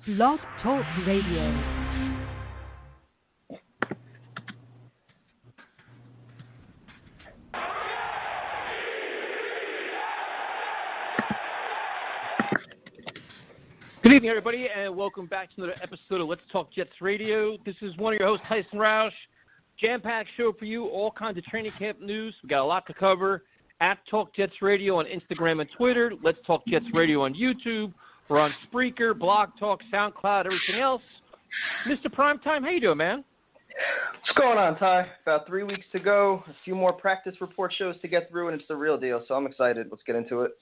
Blog Talk Radio. Good evening, everybody, and welcome back to another episode of Let's Talk Jets Radio. This is one of your hosts, Tyson Rash. Jam-packed show for you, all kinds of training camp news. We got a lot to cover. At Talk Jets Radio on Instagram and Twitter. Let's Talk Jets Radio on YouTube. We're on Spreaker, Blog Talk, SoundCloud, everything else. Mr. Primetime, how you doing, man? What's going on, Ty? About 3 weeks to go. A few more practice report shows to get through, and it's the real deal, so I'm excited. Let's get into it.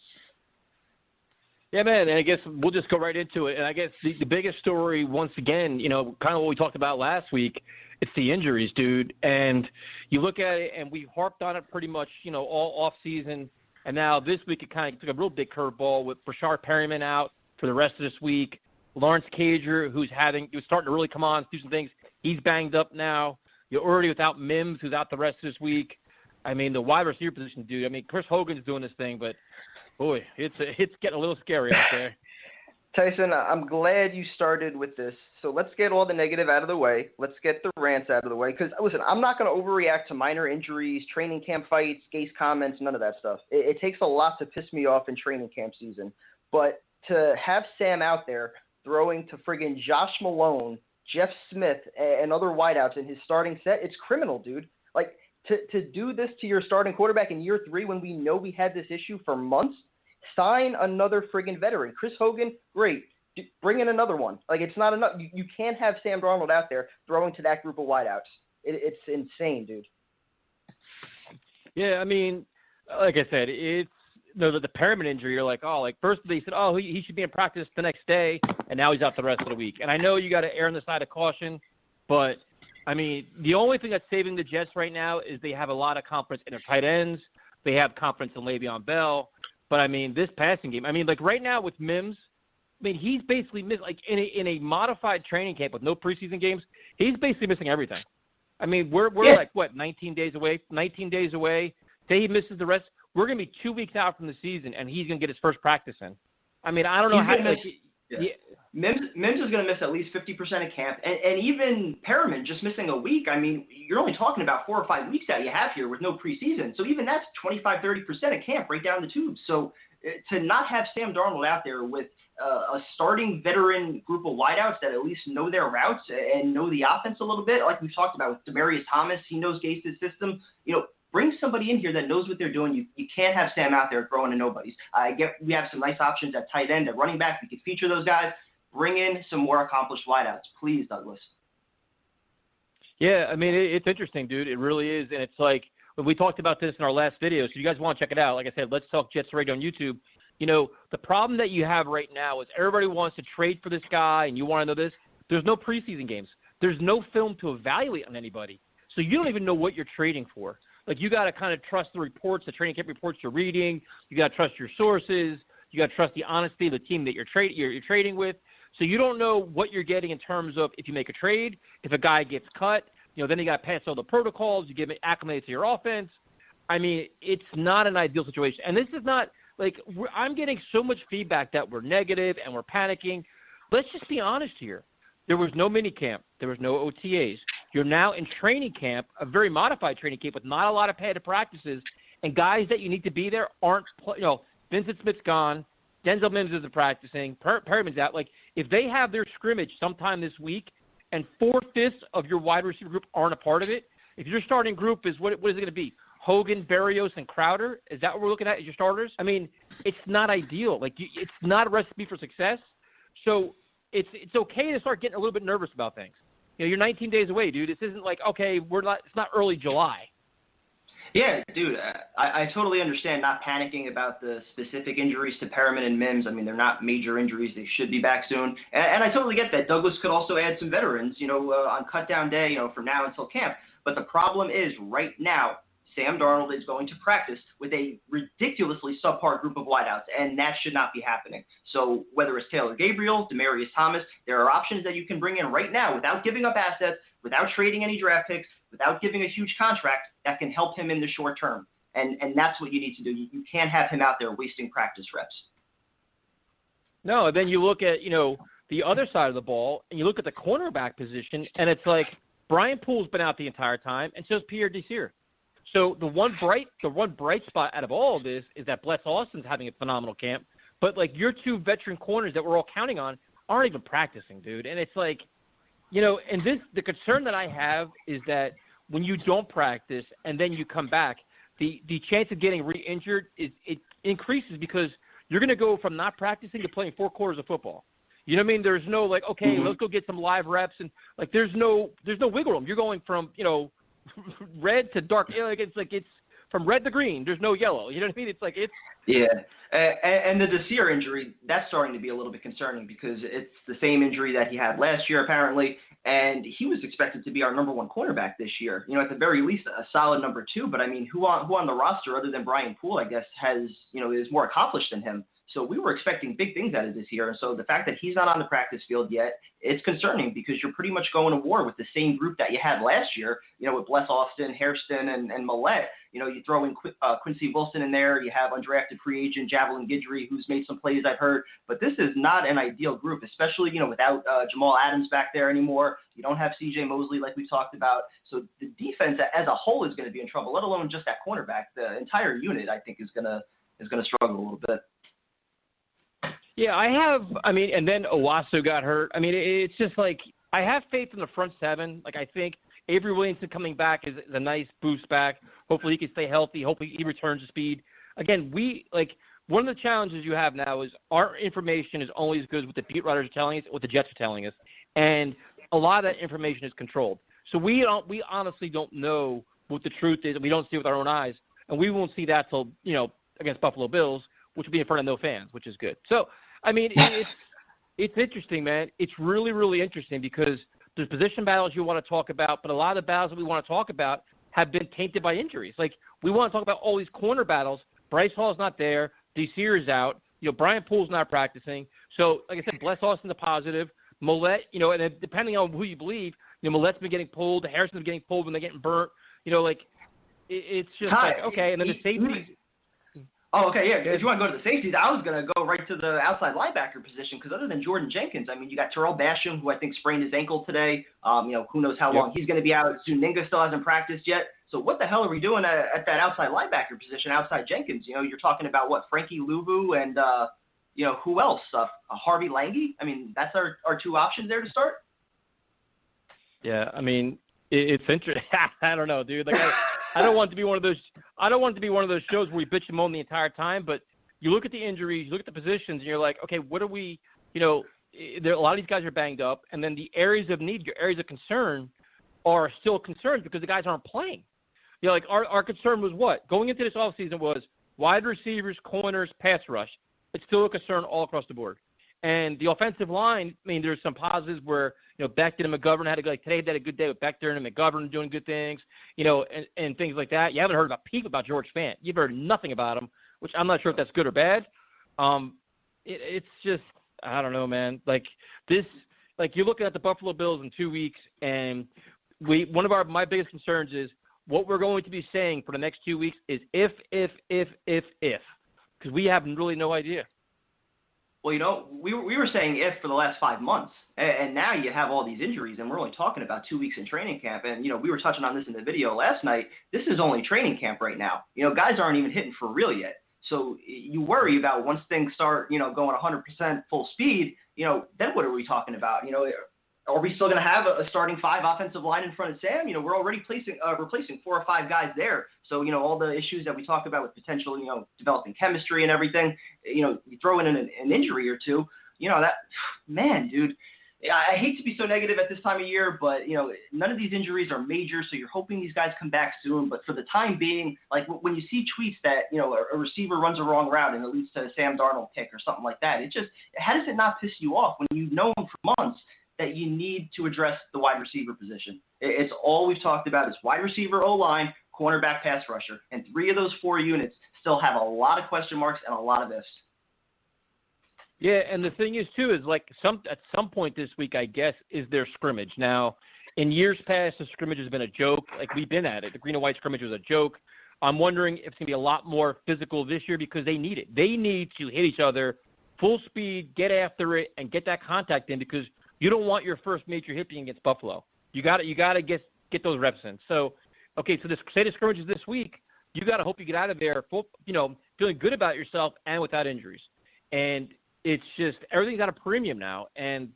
Yeah, man, and I guess we'll just go right into it. And I guess the biggest story, once again, kind of what we talked about last week, it's the injuries, dude. And you look at it, and we harped on it pretty much, all off season. And now this week it kind of took a real big curveball with Brashard Perryman out for the rest of this week. Lawrence Cager, who's starting to really come on, do some things. He's banged up now. You're already without Mims, who's out the rest of this week. I mean, the wide receiver position, dude. I mean, Chris Hogan's doing this thing, but boy, it's getting a little scary out there. Tyson, I'm glad you started with this. So let's get all the negative out of the way. Let's get the rants out of the way. Because, listen, I'm not going to overreact to minor injuries, training camp fights, Gase comments, none of that stuff. It takes a lot to piss me off in training camp season. But to have Sam out there throwing to friggin' Josh Malone, Jeff Smith, and other wideouts in his starting set, it's criminal, dude. Like, to do this to your starting quarterback in year 3 when we know we had this issue for months, sign another friggin' veteran. Chris Hogan, great. Bring in another one. Like, it's not enough. You can't have Sam Darnold out there throwing to that group of wideouts. It's insane, dude. Yeah, I mean, like I said, it's the Perriman injury. You're like, first they said, he should be in practice the next day, and now he's out the rest of the week. And I know you got to err on the side of caution, but I mean, the only thing that's saving the Jets right now is they have a lot of confidence in their tight ends. They have confidence in Le'Veon Bell. But, I mean, this passing game, like right now with Mims, I mean, he's basically missed, like in a modified training camp with no preseason games, he's basically missing everything. I mean, we're like, 19 days away? 19 days away. Say he misses the rest. We're going to be 2 weeks out from the season, and he's going to get his first practice in. I mean, I don't know how Mims is going to miss at least 50% of camp, and even Perriman just missing a week. I mean, you're only talking about 4 or 5 weeks that you have here with no preseason. So even that's 25-30% of camp right down the tube. So to not have Sam Darnold out there with a starting veteran group of wideouts that at least know their routes and know the offense a little bit, like we've talked about with Demaryius Thomas, he knows Gase's system. Bring somebody in here that knows what they're doing. You can't have Sam out there throwing to nobodies. I get we have some nice options at tight end, at running back. We could feature those guys. Bring in some more accomplished wideouts, please, Douglas. Yeah, I mean, it's interesting, dude. It really is. And it's like, when we talked about this in our last video, so you guys want to check it out. Like I said, Let's Talk Jets Radio on YouTube. The problem that you have right now is everybody wants to trade for this guy, and you want to know this. There's no preseason games. There's no film to evaluate on anybody. So you don't even know what you're trading for. Like, you got to kind of trust the reports, the training camp reports you're reading. You got to trust your sources. You got to trust the honesty of the team that you're trading with. So you don't know what you're getting in terms of if you make a trade, if a guy gets cut, then you got to pass all the protocols. You get acclimated to your offense. I mean, it's not an ideal situation. And this is not like I'm getting so much feedback that we're negative and we're panicking. Let's just be honest here. There was no mini camp. There was no OTAs. You're now in training camp, a very modified training camp with not a lot of padded practices, and guys that you need to be there aren't. Vincent Smith's gone. Denzel Mims isn't practicing. Perriman's out. Like, if they have their scrimmage sometime this week, and 4/5 of your wide receiver group aren't a part of it, if your starting group is what is it going to be? Hogan, Berrios, and Crowder? Is that what we're looking at as your starters? I mean, it's not ideal. Like, it's not a recipe for success. So it's okay to start getting a little bit nervous about things. You're 19 days away, dude. This isn't like, okay, it's not early July. Yeah, dude, I totally understand not panicking about the specific injuries to Perriman and Mims. I mean, they're not major injuries. They should be back soon. And I totally get that. Douglas could also add some veterans, on cut-down day, from now until camp. But the problem is right now, Sam Darnold is going to practice with a ridiculously subpar group of wideouts, and that should not be happening. So whether it's Taylor Gabriel, Demaryius Thomas, there are options that you can bring in right now without giving up assets, without trading any draft picks, without giving a huge contract that can help him in the short term. And that's what you need to do. You can't have him out there wasting practice reps. No, then you look at, the other side of the ball, and you look at the cornerback position, and it's like Brian Poole's been out the entire time, and so is Pierre Desir. So the one bright spot out of all of this is that Bless Austin's having a phenomenal camp, but like your two veteran corners that we're all counting on aren't even practicing, dude. And it's like, and the concern that I have is that when you don't practice and then you come back, the chance of getting re-injured it increases because you're going to go from not practicing to playing 4 quarters of football. You know what I mean? There's no like, okay, let's go get some live reps, and like there's no wiggle room. You're going from red to dark. It's from red to green. There's no yellow. You know what I mean? It's like it's yeah. And the Desir injury, that's starting to be a little bit concerning because it's the same injury that he had last year apparently, and he was expected to be our number 1 cornerback this year. At the very least a solid number 2. But I mean, who on the roster other than Brian Poole, I guess, has is more accomplished than him. So we were expecting big things out of this year. And so the fact that he's not on the practice field yet, it's concerning because you're pretty much going to war with the same group that you had last year, with Bless Austin, Hairston, and Millette. You throw in Quincy Wilson in there. You have undrafted free agent Javelin Guidry, who's made some plays I've heard. But this is not an ideal group, especially, without Jamal Adams back there anymore. You don't have C.J. Mosley like we talked about. So the defense as a whole is going to be in trouble, let alone just that cornerback. The entire unit, I think, is going to struggle a little bit. Yeah, and then Owasso got hurt. I mean, it's just like I have faith in the front 7. Like I think Avery Williamson coming back is a nice boost back. Hopefully he can stay healthy. Hopefully he returns to speed. Again, one of the challenges you have now is our information is only as good as what the beat writers are telling us, what the Jets are telling us, and a lot of that information is controlled. So we honestly don't know what the truth is. We don't see it with our own eyes, and we won't see that till against Buffalo Bills, which will be in front of no fans, which is good. So, I mean, it's interesting, man. It's really, really interesting because there's position battles you want to talk about, but a lot of the battles that we want to talk about have been tainted by injuries. Like, we want to talk about all these corner battles. Bryce Hall's not there. Desir is out. Brian Poole's not practicing. So, like I said, Bless Austin's a positive. Millette, and depending on who you believe, Millette's been getting pulled. Harrison's been getting pulled when they're getting burnt. It's just okay. And then the safeties. Oh, okay, yeah. If you want to go to the safeties, I was going to go right to the outside linebacker position because other than Jordan Jenkins, I mean, you got Terrell Basham, who I think sprained his ankle today. Who knows how long he's going to be out. Zuninga still hasn't practiced yet. So what the hell are we doing at that outside linebacker position outside Jenkins? You're talking about, Frankie Luvu and, who else? Harvey Lange? I mean, that's our 2 options there to start? Yeah, I mean, it's interesting. I don't know, dude. Like, I don't want it to be one of those. I don't want it to be one of those shows where we bitch and moan the entire time. But you look at the injuries, you look at the positions, and you're like, okay, what are we? A lot of these guys are banged up, and then the areas of need, your areas of concern, are still concerns because the guys aren't playing. Like our concern was what going into this offseason was wide receivers, corners, pass rush. It's still a concern all across the board. And the offensive line, I mean, there's some positives where, Becton and McGovern had today they had a good day with Becton and McGovern doing good things, and things like that. You haven't heard about peep about George Fant. You've heard nothing about him, which I'm not sure if that's good or bad. It's just, I don't know, man. Like you're looking at the Buffalo Bills in 2 weeks, and one of my biggest concerns is what we're going to be saying for the next 2 weeks is if, because we have really no idea. Well, we were saying if for the last 5 months, and now you have all these injuries, and we're only talking about 2 weeks in training camp. And, we were touching on this in the video last night. This is only training camp right now. Guys aren't even hitting for real yet. So you worry about once things start, going 100% full speed, then what are we talking about? Are we still going to have a starting 5 offensive line in front of Sam? We're already replacing 4 or 5 guys there. So, all the issues that we talk about with potential, developing chemistry and everything, you throw in an injury or two, that, man, dude, I hate to be so negative at this time of year, but, none of these injuries are major. So you're hoping these guys come back soon. But for the time being, like when you see tweets that, a receiver runs a wrong route and it leads to a Sam Darnold pick or something like that, how does it not piss you off when you've known for months that you need to address the wide receiver position? It's all we've talked about is wide receiver, O-line, cornerback, pass rusher. And 3 of those 4 units still have a lot of question marks and a lot of ifs. Yeah, and the thing is, too, is at some point this week, I guess, is their scrimmage. Now, in years past, the scrimmage has been a joke. Like, we've been at it. The green and white scrimmage was a joke. I'm wondering if it's going to be a lot more physical this year because they need it. They need to hit each other full speed, get after it, and get that contact in because you don't want your first major hit being against Buffalo. You got to get those reps in. So, okay, so say the scrimmage is this week. You got to hope you get out of there, feeling good about yourself and without injuries. And it's just everything's at a premium now. And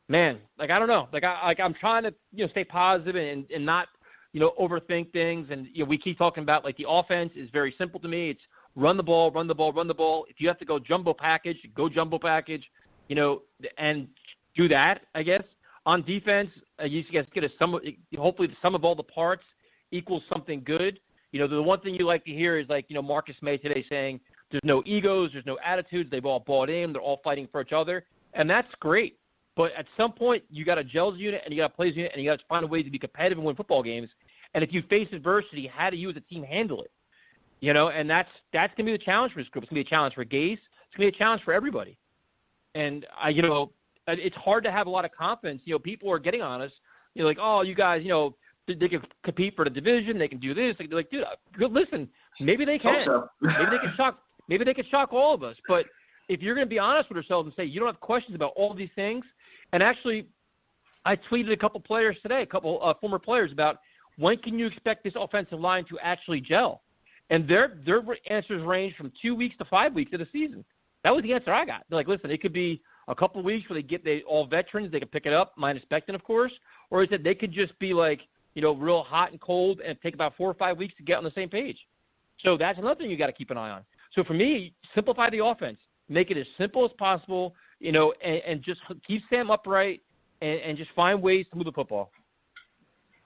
man, I don't know. I'm trying to stay positive and not overthink things. And we keep talking about the offense is very simple to me. It's run the ball, run the ball, run the ball. If you have to go jumbo package, go jumbo package. And do that. I guess on defense, you guys get hopefully the sum of all the parts equals something good. The one thing you like to hear is Marcus May today saying there's no egos, there's no attitudes. They've all bought in. They're all fighting for each other, and that's great. But at some point, you got a gels unit and you got a plays unit, and you got to find a way to be competitive and win football games. And if you face adversity, how do you as a team handle it? And that's going to be the challenge for this group. It's going to be a challenge for Gase. It's going to be a challenge for everybody. And it's hard to have a lot of confidence. People are getting on us. Oh, you guys, they can compete for the division. They can do this. They're like, dude, listen, maybe they can. So. Maybe they can shock all of us. But if you're going to be honest with yourselves and say you don't have questions about all these things, and actually, I tweeted a couple players today, a couple former players about when can you expect this offensive line to actually gel, and their answers range from 2 weeks to 5 weeks of the season. That was the answer I got. They're like, listen, it could be a couple of weeks where they all veterans, they can pick it up, minus Becton, of course, or is it they could just be real hot and cold and take about 4 or 5 weeks to get on the same page. So that's another thing you got to keep an eye on. So for me, simplify the offense, make it as simple as possible, and just keep Sam upright and just find ways to move the football.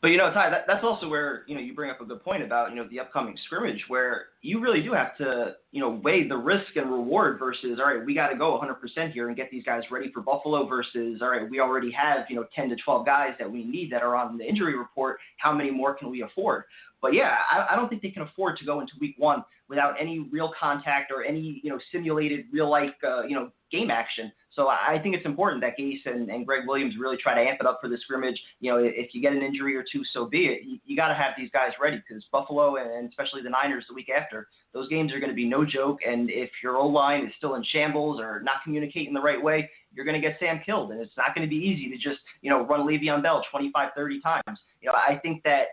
But, Ty, that's also where, you bring up a good point about, the upcoming scrimmage where you really do have to, weigh the risk and reward versus, all right, we got to go 100% here and get these guys ready for Buffalo versus, all right, we already have, 10 to 12 guys that we need that are on the injury report. How many more can we afford? But, yeah, I don't think they can afford to go into week one without any real contact or any, simulated real-life, game action. So I think it's important that Gase and Greg Williams really try to amp it up for the scrimmage. If you get an injury or two, so be it. You got to have these guys ready because Buffalo and especially the Niners the week after, those games are going to be no joke. And if your O-line is still in shambles or not communicating the right way, you're going to get Sam killed. And it's not going to be easy to just, run Le'Veon Bell 25, 30 times. I think that,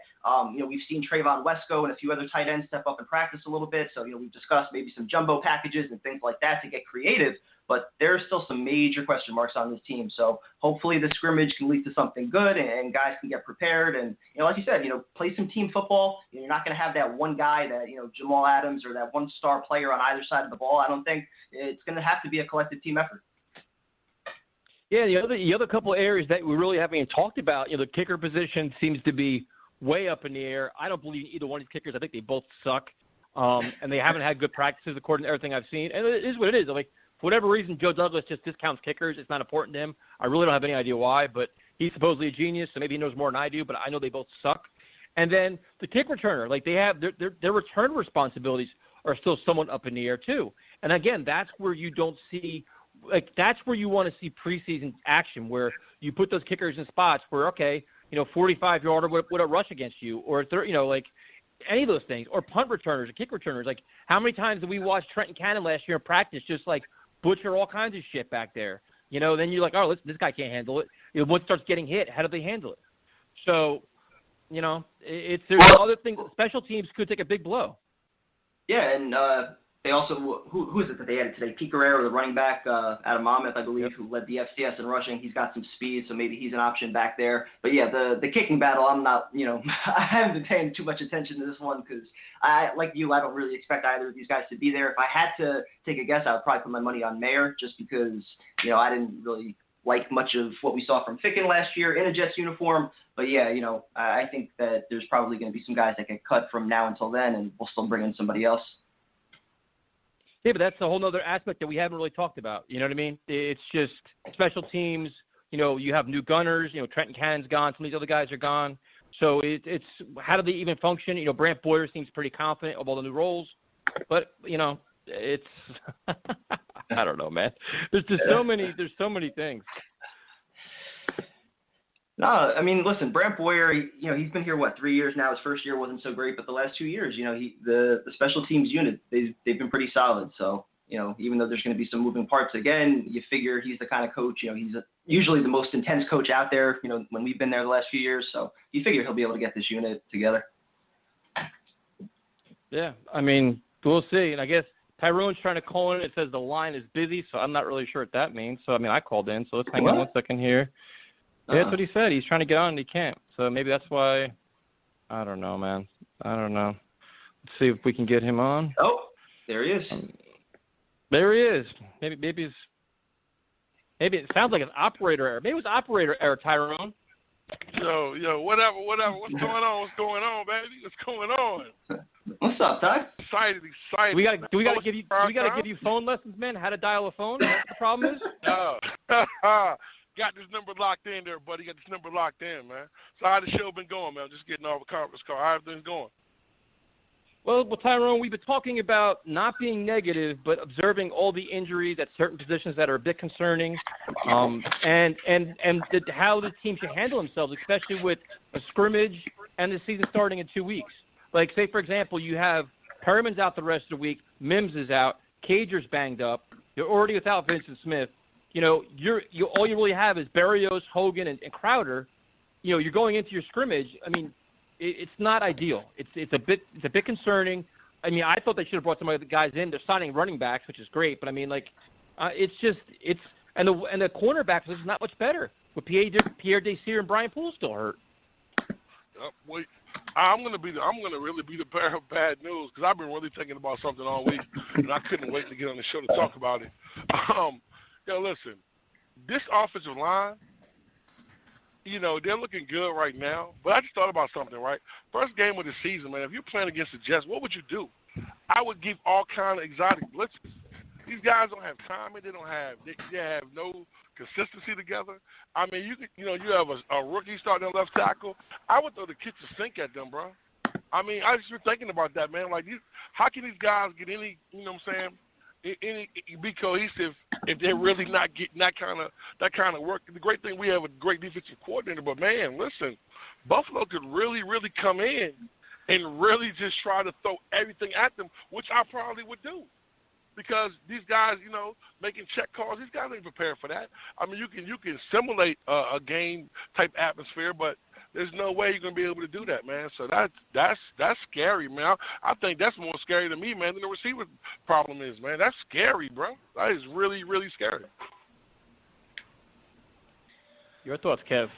we've seen Trayvon Wesco and a few other tight ends step up and practice a little bit. So, we've discussed maybe some jumbo packages and things like that to get creative. But there are still some major question marks on this team. So hopefully the scrimmage can lead to something good and guys can get prepared. And, like you said, play some team football. You're not going to have that one guy that, Jamal Adams or that one star player on either side of the ball. I don't think it's going to have to be a collective team effort. Yeah, the other couple of areas that we really haven't even talked about, the kicker position seems to be way up in the air. I don't believe either one of these kickers. I think they both suck. And they haven't had good practices according to everything I've seen. And it is what it is. For whatever reason, Joe Douglas just discounts kickers. It's not important to him. I really don't have any idea why, but he's supposedly a genius, so maybe he knows more than I do, but I know they both suck. And then the kick returner, they have their return responsibilities are still somewhat up in the air too. And again, that's where you don't see that's where you want to see preseason action where you put those kickers in spots where 45-yarder would a rush against you or any of those things, or punt returners or kick returners. How many times did we watch Trenton Cannon last year in practice just butcher all kinds of shit back there? Then you're oh, this guy can't handle it. Once it starts getting hit, how do they handle it? So, there's other things. Special teams could take a big blow. Yeah, and they also, who is it that they added today? Pete Guerrero, the running back out of Monmouth, I believe, who led the FCS in rushing. He's got some speed, so maybe he's an option back there. But yeah, the kicking battle, I'm not, I haven't been paying too much attention to this one because like you, I don't really expect either of these guys to be there. If I had to take a guess, I would probably put my money on Mayer just because, I didn't really like much of what we saw from Ficken last year in a Jets uniform. But yeah, I think that there's probably going to be some guys that get cut from now until then, and we'll still bring in somebody else. Yeah, but that's a whole other aspect that we haven't really talked about. You know what I mean? It's just special teams. You have new gunners. Trenton Cannon's gone. Some of these other guys are gone. So it's how do they even function? Brant Boyer seems pretty confident of all the new roles. But, it's I don't know, man. There's just so many things. No, I mean, listen, Brant Boyer, he's been here, 3 years now. His first year wasn't so great, but the last 2 years, the special teams unit, they've been pretty solid. So, even though there's going to be some moving parts again, you figure he's the kind of coach, he's usually the most intense coach out there, when we've been there the last few years. So you figure he'll be able to get this unit together. Yeah, I mean, we'll see. And I guess Tyrone's trying to call in. It says the line is busy, so I'm not really sure what that means. So, I mean, I called in, so let's hang on 1 second here. Yeah, that's what he said. He's trying to get on and he can't. So maybe that's why. I don't know, man. I don't know. Let's see if we can get him on. Oh, there he is. There he is. Maybe it sounds like an operator error. Maybe it was operator error, Tyrone. Yo, whatever. What's going on, baby? What's going on? What's up, Ty? Excited. Do we gotta give you phone lessons, man? How to dial a phone? That's the problem is? No. Got this number locked in there, buddy. Got this number locked in, man. So how the show been going, man? Just getting off a conference call. How everything's going? Well, Tyrone, we've been talking about not being negative, but observing all the injuries at certain positions that are a bit concerning, and how the team should handle themselves, especially with a scrimmage and the season starting in 2 weeks. Like, say, for example, you have Perriman's out the rest of the week, Mims is out, Cager's banged up, you're already without Vincent Smith. All you really have is Berrios, Hogan, and Crowder. You're going into your scrimmage. I mean, it's not ideal. It's a bit concerning. I mean, I thought they should have brought some of the guys in. They're signing running backs, which is great, but I mean, the cornerbacks is not much better with Pierre Desir and Brian Poole still hurt. Wait, I'm gonna really be the bearer of bad news because I've been really thinking about something all week and I couldn't wait to get on the show to talk about it. Listen, this offensive line. They're looking good right now, but I just thought about something, right? First game of the season, man, if you're playing against the Jets, what would you do? I would give all kind of exotic blitzes. These guys don't have timing. They have no consistency together. I mean, you have a rookie starting left tackle. I would throw the kitchen sink at them, bro. I mean, I just been thinking about that, man. Like, how can these guys get any, be cohesive if they're really not getting that kind of work? The great thing, we have a great defensive coordinator, but man, listen, Buffalo could really, really come in and really just try to throw everything at them, which I probably would do. Because these guys, making check calls, these guys ain't prepared for that. I mean, you can simulate a game type atmosphere, but there's no way you're gonna be able to do that, man. So that's scary, man. I think that's more scary to me, man, than the receiver problem is, man. That's scary, bro. That is really, really scary. Your thoughts, Kev?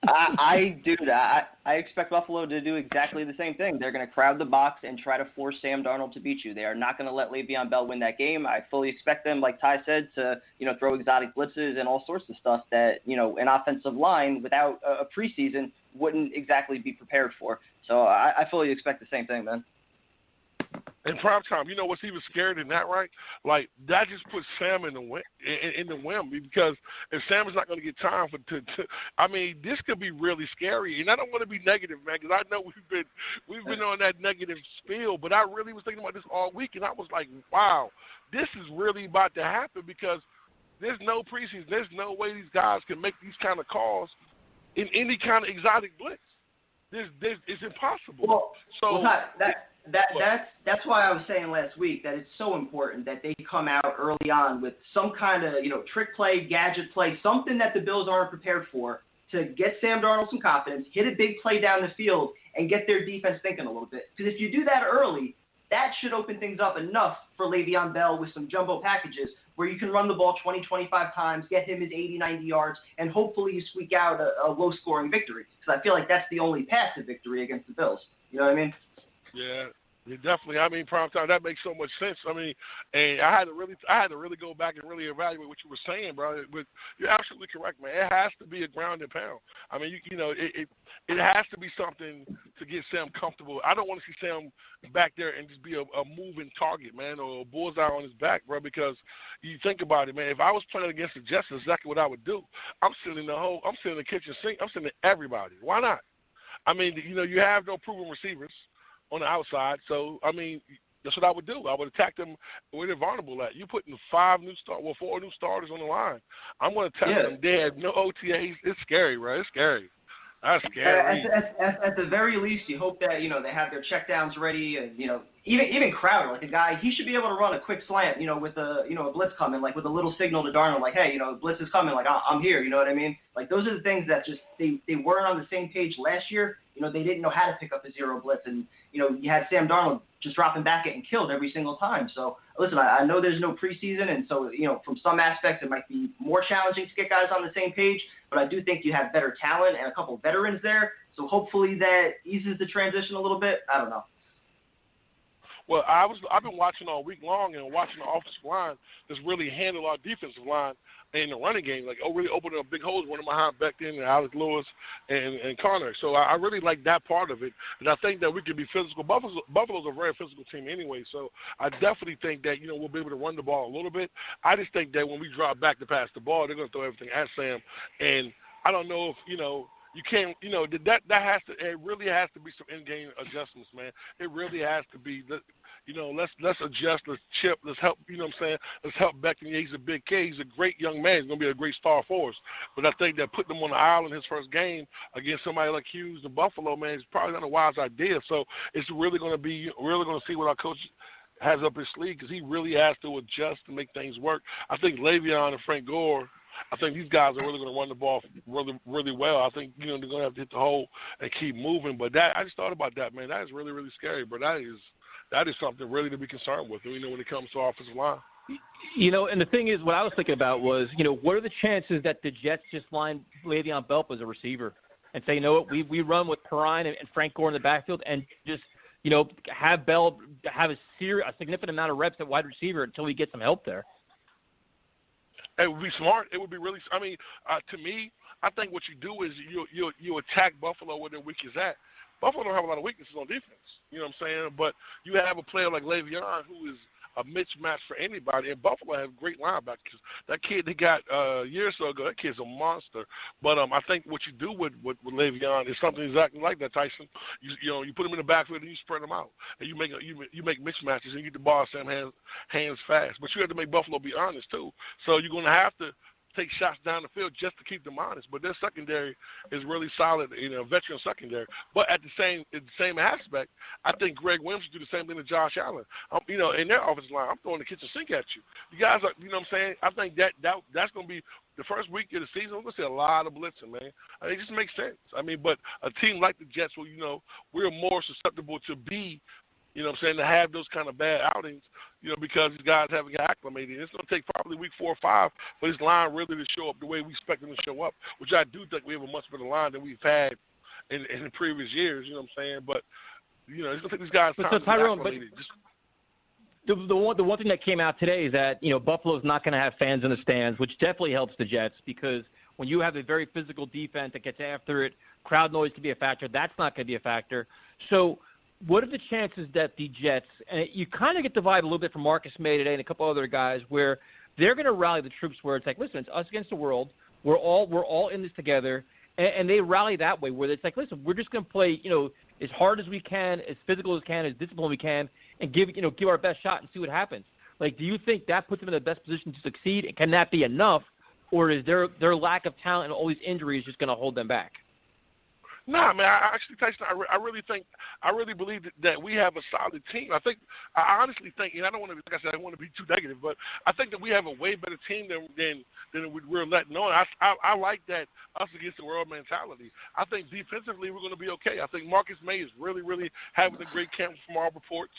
I do that. I expect Buffalo to do exactly the same thing. They're going to crowd the box and try to force Sam Darnold to beat you. They are not going to let Le'Veon Bell win that game. I fully expect them, like Ty said, to throw exotic blitzes and all sorts of stuff that an offensive line without a preseason wouldn't exactly be prepared for. So I fully expect the same thing, man. In prime time, what's even scarier than that, right? Like, that just puts Sam in the whim because if Sam is not going to get time I mean, this could be really scary. And I don't want to be negative, man, because I know we've been on that negative spiel, but I really was thinking about this all week, and I was like, wow, this is really about to happen because there's no preseason. There's no way these guys can make these kind of calls in any kind of exotic blitz. It's impossible. That's why I was saying last week that it's so important that they come out early on with some kind of trick play, gadget play, something that the Bills aren't prepared for to get Sam Darnold some confidence, hit a big play down the field, and get their defense thinking a little bit. Because if you do that early, that should open things up enough for Le'Veon Bell with some jumbo packages where you can run the ball 20, 25 times, get him his 80, 90 yards, and hopefully you squeak out a low-scoring victory. Because I feel like that's the only path to victory against the Bills. You know what I mean? Yeah, definitely. I mean, prime time, that makes so much sense. I mean, and I had to really go back and really evaluate what you were saying, bro. But you're absolutely correct, man. It has to be a ground and pound. I mean, it has to be something to get Sam comfortable. I don't want to see Sam back there and just be a moving target, man, or a bullseye on his back, bro. Because you think about it, man. If I was playing against the Jets, that's exactly what I would do. I'm sitting in the kitchen sink. I'm sitting everybody. Why not? I mean, you have no proven receivers on the outside. So, I mean, that's what I would do. I would attack them where they're vulnerable at. You're putting 4 new starters on the line. I'm going to test them. They have no OTAs. It's scary, bro. It's scary. That's scary. At the very least, you hope that they have their checkdowns ready, and even Crowder, like a guy, he should be able to run a quick slant, with a a blitz coming, like with a little signal to Darnold, like, hey, blitz is coming, like I'm here, you know what I mean? Like those are the things that just they weren't on the same page last year. They didn't know how to pick up a zero blitz, and you had Sam Darnold just dropping back getting killed every single time. So listen, I know there's no preseason, and so from some aspects it might be more challenging to get guys on the same page, but I do think you have better talent and a couple veterans there. So hopefully that eases the transition a little bit. I don't know. Well, I've been watching all week long and watching the offensive line just really handle our defensive line in the running game, like really opening up big holes, running behind Becton and Alex Lewis and Connor. So I really like that part of it, and I think that we can be physical. Buffalo's a very physical team anyway, so I definitely think that we'll be able to run the ball a little bit. I just think that when we drop back to pass the ball, they're going to throw everything at Sam, and I don't know if you can't, that has to. It really has to be some in-game adjustments, man. It really has to be. Let's adjust. Let's chip. Let's help. Let's help Beckham. Yeah, he's a big kid. He's a great young man. He's gonna be a great star for us. But I think that putting him on the island his first game against somebody like Hughes and Buffalo, man, is probably not a wise idea. So it's really gonna be. We're really gonna see what our coach has up his sleeve, because he really has to adjust to make things work. I think Le'Veon and Frank Gore, I think these guys are really going to run the ball really, really well. I think they're going to have to hit the hole and keep moving. But I just thought about that, man. That is really, really scary. But that is something really to be concerned with. When it comes to offensive line. And the thing is, what I was thinking about was, what are the chances that the Jets just line Le'Veon Bell as a receiver and say, we run with Perrine and Frank Gore in the backfield and just have Bell have a significant amount of reps at wide receiver until we get some help there. It would be smart. It would be really. I mean, to me, I think what you do is you attack Buffalo where their weak is at. Buffalo don't have a lot of weaknesses on defense. You know what I'm saying? But you have a player like Le'Veon who is a mismatch for anybody. And Buffalo has great linebackers. That kid they got a year or so ago, that kid's a monster. But I think what you do with Le'Veon is something exactly like that, Tyson. You put him in the backfield and you spread him out, and you make mismatches and you get the ball Sam hands fast. But you have to make Buffalo be honest too. So you're going to have to take shots down the field just to keep them honest. But their secondary is really solid, veteran secondary. But at the same aspect, I think Greg Williams should do the same thing to Josh Allen. In their offensive line, I'm throwing the kitchen sink at you. You guys are, you know what I'm saying? I think that's going to be the first week of the season. We're going to see a lot of blitzing, man. It just makes sense. But a team like the Jets, we're more susceptible to be, to have those kind of bad outings, because these guys haven't got acclimated. It's going to take probably week 4 or 5 for this line really to show up the way we expect them to show up, which I do think we have a much better line than we've had in the previous years, But, it's going to take these guys time to get acclimated. The one thing that came out today is that, Buffalo's not going to have fans in the stands, which definitely helps the Jets, because when you have a very physical defense that gets after it, crowd noise can be a factor. That's not going to be a factor. So what are the chances that the Jets, and you kind of get the vibe a little bit from Marcus May today and a couple other guys, where they're going to rally the troops where it's like, listen, it's us against the world. We're all in this together. And they rally that way, where it's like, listen, we're just going to play, as hard as we can, as physical as we can, as disciplined as we can, and give our best shot and see what happens. Like, do you think that puts them in the best position to succeed? And can that be enough, or is their lack of talent and all these injuries just going to hold them back? Nah, man. Tyson, I really believe that we have a solid team. I honestly think, and I don't want to, like I said, I don't want to be too negative, but I think that we have a way better team than we're letting on. I like that us against the world mentality. I think defensively we're going to be okay. I think Marcus May is really, really having a great camp from our reports.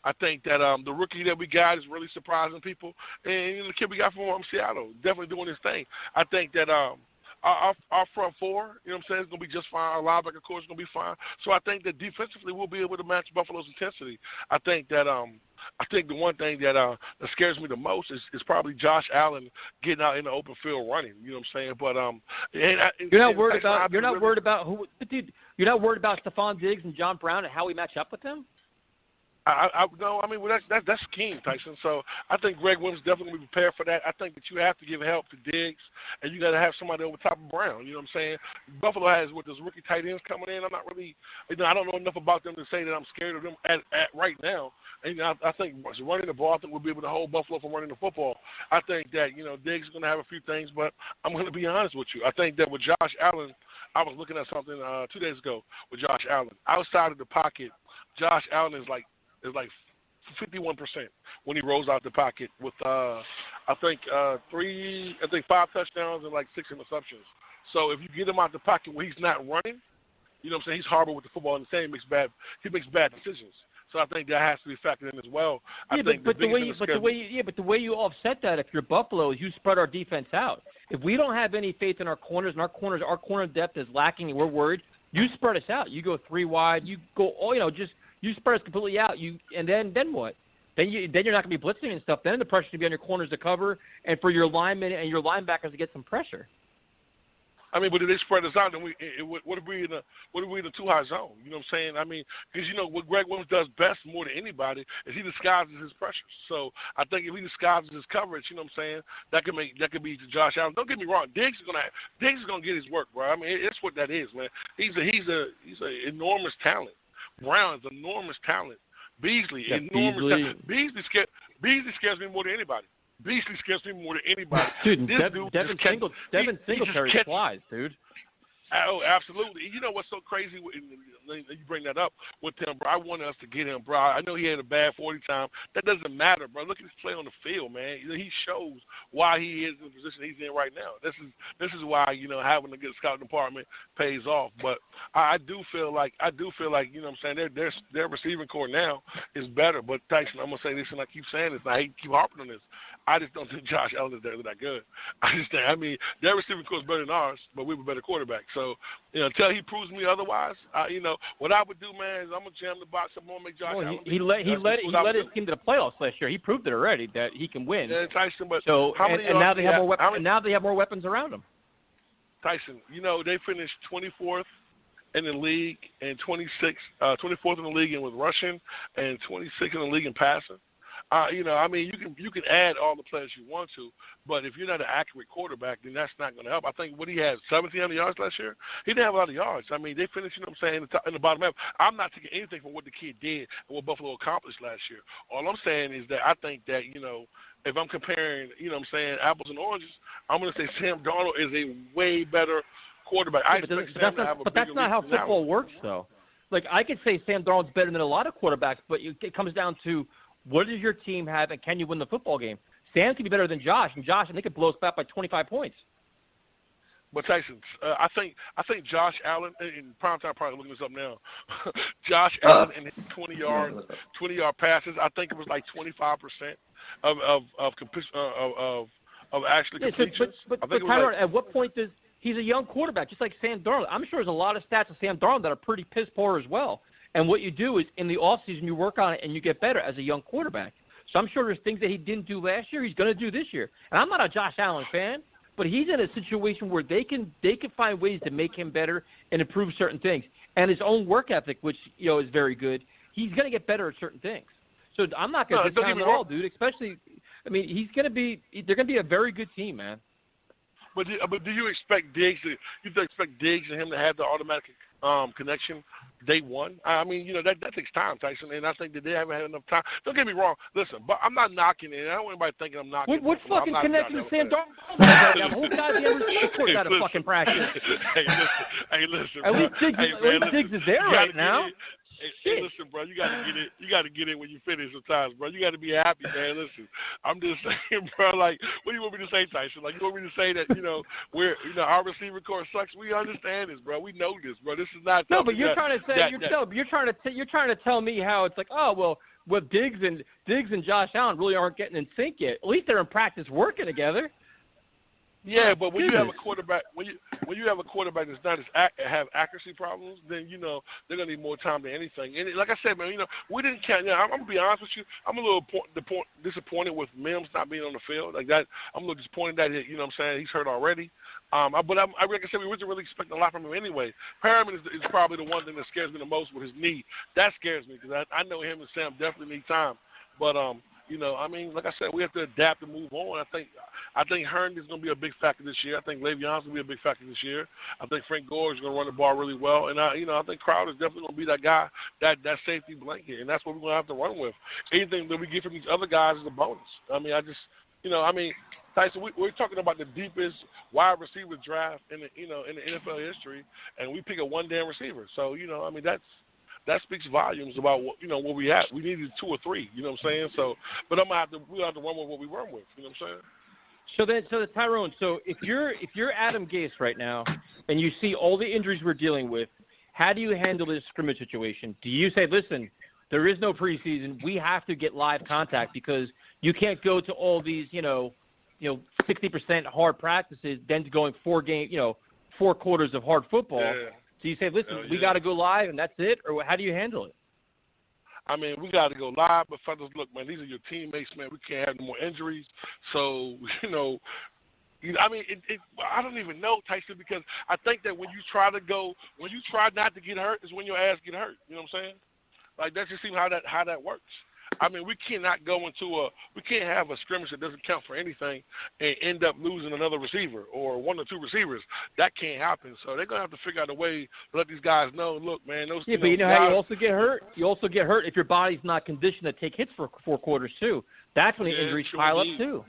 I think that the rookie that we got is really surprising people, and the kid we got from Seattle definitely doing his thing. I think that. Our front four, is going to be just fine. Our linebacker core is going to be fine. So I think that defensively we'll be able to match Buffalo's intensity. I think that the one thing that scares me the most is probably Josh Allen getting out in the open field running. You know what I'm saying? But you're not worried about Stephon Diggs and John Brown and how we match up with them? That's scheme, Tyson. So I think Greg Williams definitely be prepared for that. I think that you have to give help to Diggs, and you got to have somebody over top of Brown. You know what I'm saying? Buffalo has with those rookie tight ends coming in. I'm not really, I don't know enough about them to say that I'm scared of them at right now. And I think running the ball, I think we'll be able to hold Buffalo from running the football. I think that Diggs is going to have a few things, but I'm going to be honest with you. I think that with Josh Allen I was looking at something 2 days ago with Josh Allen. Outside of the pocket, Josh Allen is like 51% when he rolls out the pocket with I think 5 touchdowns and like 6 interceptions. So if you get him out the pocket where he's not running, you know what I'm saying, he's horrible with the football and he makes bad decisions. So I think that has to be factored in as well. But the way you offset that if you're Buffalo is you spread our defense out. If we don't have any faith in our corners and our corner depth is lacking and we're worried, you spread us out. You go 3 wide. You go you spread us completely out. And then what? Then you're not going to be blitzing and stuff. Then the pressure to be on your corners to cover and for your linemen and your linebackers to get some pressure. I mean, but if they spread us out, then what if we in a too high zone? You know what I'm saying? I mean, because what Greg Williams does best more than anybody is he disguises his pressures. So I think if he disguises his coverage, you know what I'm saying, that could be to Josh Allen. Don't get me wrong, Diggs is gonna get his work, bro. I mean, it's what that is, man. He's an enormous talent. Brown is enormous talent. Beasley, enormous talent. Beasley scares me more than anybody. Beasley scares me more than anybody. Dude, Devin Singletary flies, dude. Oh, absolutely. You know what's so crazy? You bring that up with him, bro. I wanted us to get him, bro. I know he had a bad 40 time. That doesn't matter, bro. Look at his play on the field, man. He shows why he is in the position he's in right now. This is why having a good scouting department pays off. But I do feel like you know what I'm saying. Their receiving core now is better. But Tyson, I'm gonna say this, and I keep saying this, and I hate to keep harping on this. I just don't think Josh Allen is that good. I mean, their receiving core is better than ours, but we have a better quarterback. So, until he proves me otherwise, what I would do, man, is I'm gonna jam the box. I'm gonna make Josh Allen. He led his team to the playoffs last year. He proved it already that he can win. Yeah, Tyson, but now they have more weapons. Now they have more weapons around him. Tyson, they finished 24th in the league and 24th in the league with rushing and 26th in the league in passing. I mean, you can add all the players you want to, but if you're not an accurate quarterback, then that's not going to help. I think what he had 1,700 yards last year. He didn't have a lot of yards. I mean, they finished, in the bottom half. I'm not taking anything from what the kid did and what Buffalo accomplished last year. All I'm saying is that I think that if I'm comparing, apples and oranges, I'm going to say Sam Darnold is a way better quarterback. But that's not how football works, though. Like I could say Sam Darnold's better than a lot of quarterbacks, but it comes down to what does your team have, and can you win the football game? Sam can be better than Josh, and they could blow us back by 25 points. But Tyson, I think Josh Allen, in prime time, probably looking this up now. Josh Allen and his 20-yard passes, I think it was like 25% of actually completions. But Tyrone, at what point does he's a young quarterback, just like Sam Darnold? I'm sure there's a lot of stats of Sam Darnold that are pretty piss poor as well. And what you do is in the offseason you work on it and you get better as a young quarterback. So I'm sure there's things that he didn't do last year he's going to do this year. And I'm not a Josh Allen fan, but he's in a situation where they can find ways to make him better and improve certain things. And his own work ethic, which is very good, he's going to get better at certain things. So I'm not going to discount him at all, dude. Especially, I mean, they're going to be a very good team, man. But do you expect Diggs and him to have the automatic connection day one? I mean, that takes time, Tyson, and I think that they haven't had enough time. Don't get me wrong. Listen, but I'm not knocking it. I don't want anybody thinking I'm knocking it. What fucking connection to Sam Darnold? The whole goddamn receiver got a fucking practice. Hey, listen. At least Diggs is there right now. Hey, listen, bro, you gotta get it. You gotta get it when you finish sometimes, bro. You gotta be happy, man. Listen, I'm just saying, bro. Like, what do you want me to say, Tyson? Like, you want me to say that our receiver core sucks? We understand this, bro. We know this, bro. This is not. No, but you're trying to say you're trying to tell me how it's like, oh well, Diggs and Josh Allen really aren't getting in sync yet. At least they're in practice working together. Yeah, but when you have a quarterback, when you have a quarterback that's not have accuracy problems, then they're gonna need more time than anything. And like I said, man, we didn't count. I'm gonna be honest with you. I'm a little disappointed with Mims not being on the field like that. I'm a little disappointed that what I'm saying, he's hurt already. But like I said, we wasn't really expecting a lot from him anyway. Perriman is probably the one thing that scares me the most with his knee. That scares me because I know him and Sam definitely need time. But I mean, like I said, we have to adapt and move on. I think Herndon is going to be a big factor this year. I think Le'Veon's going to be a big factor this year. I think Frank Gore is going to run the ball really well. And, I think Crowder is definitely going to be that guy, that safety blanket. And that's what we're going to have to run with. Anything that we get from these other guys is a bonus. I mean, Tyson, we're talking about the deepest wide receiver draft in the NFL history, and we pick a one damn receiver. So I mean that speaks volumes about what we have. We needed 2 or 3. You know what I'm saying? So, but we have to run with what we run with. You know what I'm saying? So Tyrone. So if you're Adam Gase right now, and you see all the injuries we're dealing with, how do you handle this scrimmage situation? Do you say, listen, there is no preseason. We have to get live contact because you can't go to all these, 60% hard practices, then going 4 quarters of hard football. Yeah. So you say, listen, we got to go live and that's it? Or how do you handle it? I mean, we got to go live, but fellas, look, man, these are your teammates, man. We can't have no more injuries. So, I mean, I don't even know, Tyson, because I think that when you try not to get hurt is when your ass get hurt. You know what I'm saying? Like, that just seems how that works. I mean, we can't have a scrimmage that doesn't count for anything and end up losing another receiver or 1 or 2 receivers. That can't happen. So they're going to have to figure out a way to let these guys know, look, man, those but you know how you also get hurt? You also get hurt if your body's not conditioned to take hits for 4 quarters, too. That's when the injuries pile up, too.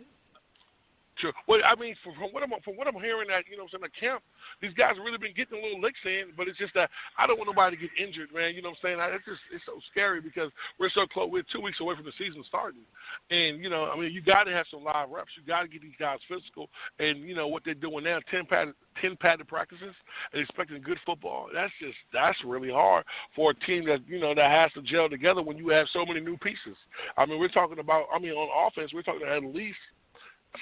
Sure. Well, I mean, from what I'm hearing at, the camp, these guys have really been getting a little licks in, but it's just that I don't want nobody to get injured, man. You know what I'm saying? It's so scary because we're so close. We're 2 weeks away from the season starting. And, I mean, you got to have some live reps. You got to get these guys physical. And, what they're doing now, 10 padded practices and expecting good football, that's really hard for a team that, that has to gel together when you have so many new pieces. I mean, we're talking about, on offense, we're talking at least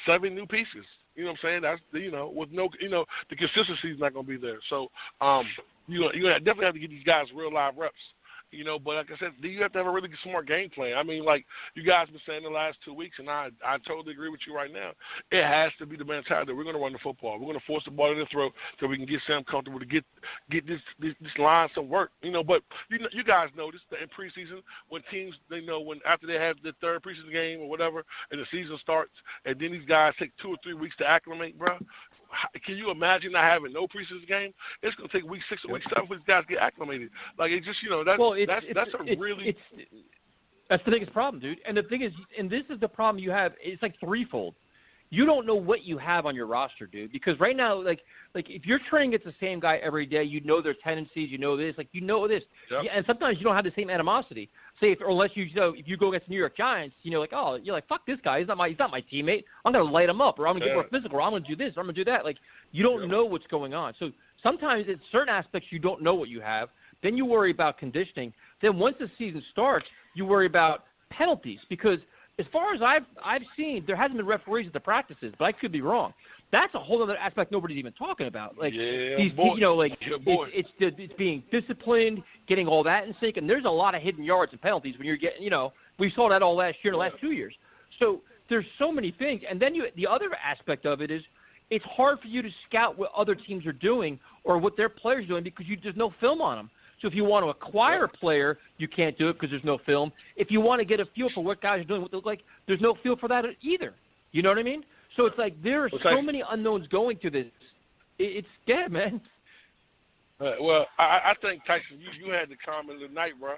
7 new pieces. You know what I'm saying? That's with no, the consistency is not going to be there. So, you definitely have to get these guys real live reps. But like I said, you have to have a really smart game plan. I mean, like you guys have been saying the last 2 weeks, and I totally agree with you right now. It has to be the mentality that we're going to run the football. We're going to force the ball in the throat so we can get Sam comfortable to get this line some work. But you guys notice that in preseason when teams when after they have the 3rd preseason game or whatever, and the season starts, and then these guys take 2 or 3 weeks to acclimate, bro. Can you imagine not having no preseason game? It's going to take week 6 or week 7 for these guys to get acclimated. Like, it's just, that's the biggest problem, dude. And the thing is, and this is the problem you have, it's like threefold. You don't know what you have on your roster, dude, because right now, like if you're training against the same guy every day, their tendencies, this, this. Yep. And sometimes you don't have the same animosity. Say, unless if you go against the New York Giants, you're like, fuck this guy, he's not my teammate. I'm gonna light him up, or I'm gonna get more physical, or I'm gonna do this, or I'm gonna do that. Like, you don't know what's going on. So sometimes in certain aspects you don't know what you have. Then you worry about conditioning. Then once the season starts, you worry about penalties because. As far as I've seen, there hasn't been referees at the practices, but I could be wrong. That's a whole other aspect nobody's even talking about. Like it's being disciplined, getting all that in sync, and there's a lot of hidden yards and penalties when you're getting. We saw that all last year, the last 2 years. So there's so many things, and then the other aspect of it is it's hard for you to scout what other teams are doing or what their players are doing because there's no film on them. So if you want to acquire a player, you can't do it because there's no film. If you want to get a feel for what guys are doing, what they look like, there's no feel for that either. You know what I mean? So it's like there are so many unknowns going to this. It's dead, man. Well, I think, Tyson, you had the comment of the night, bro.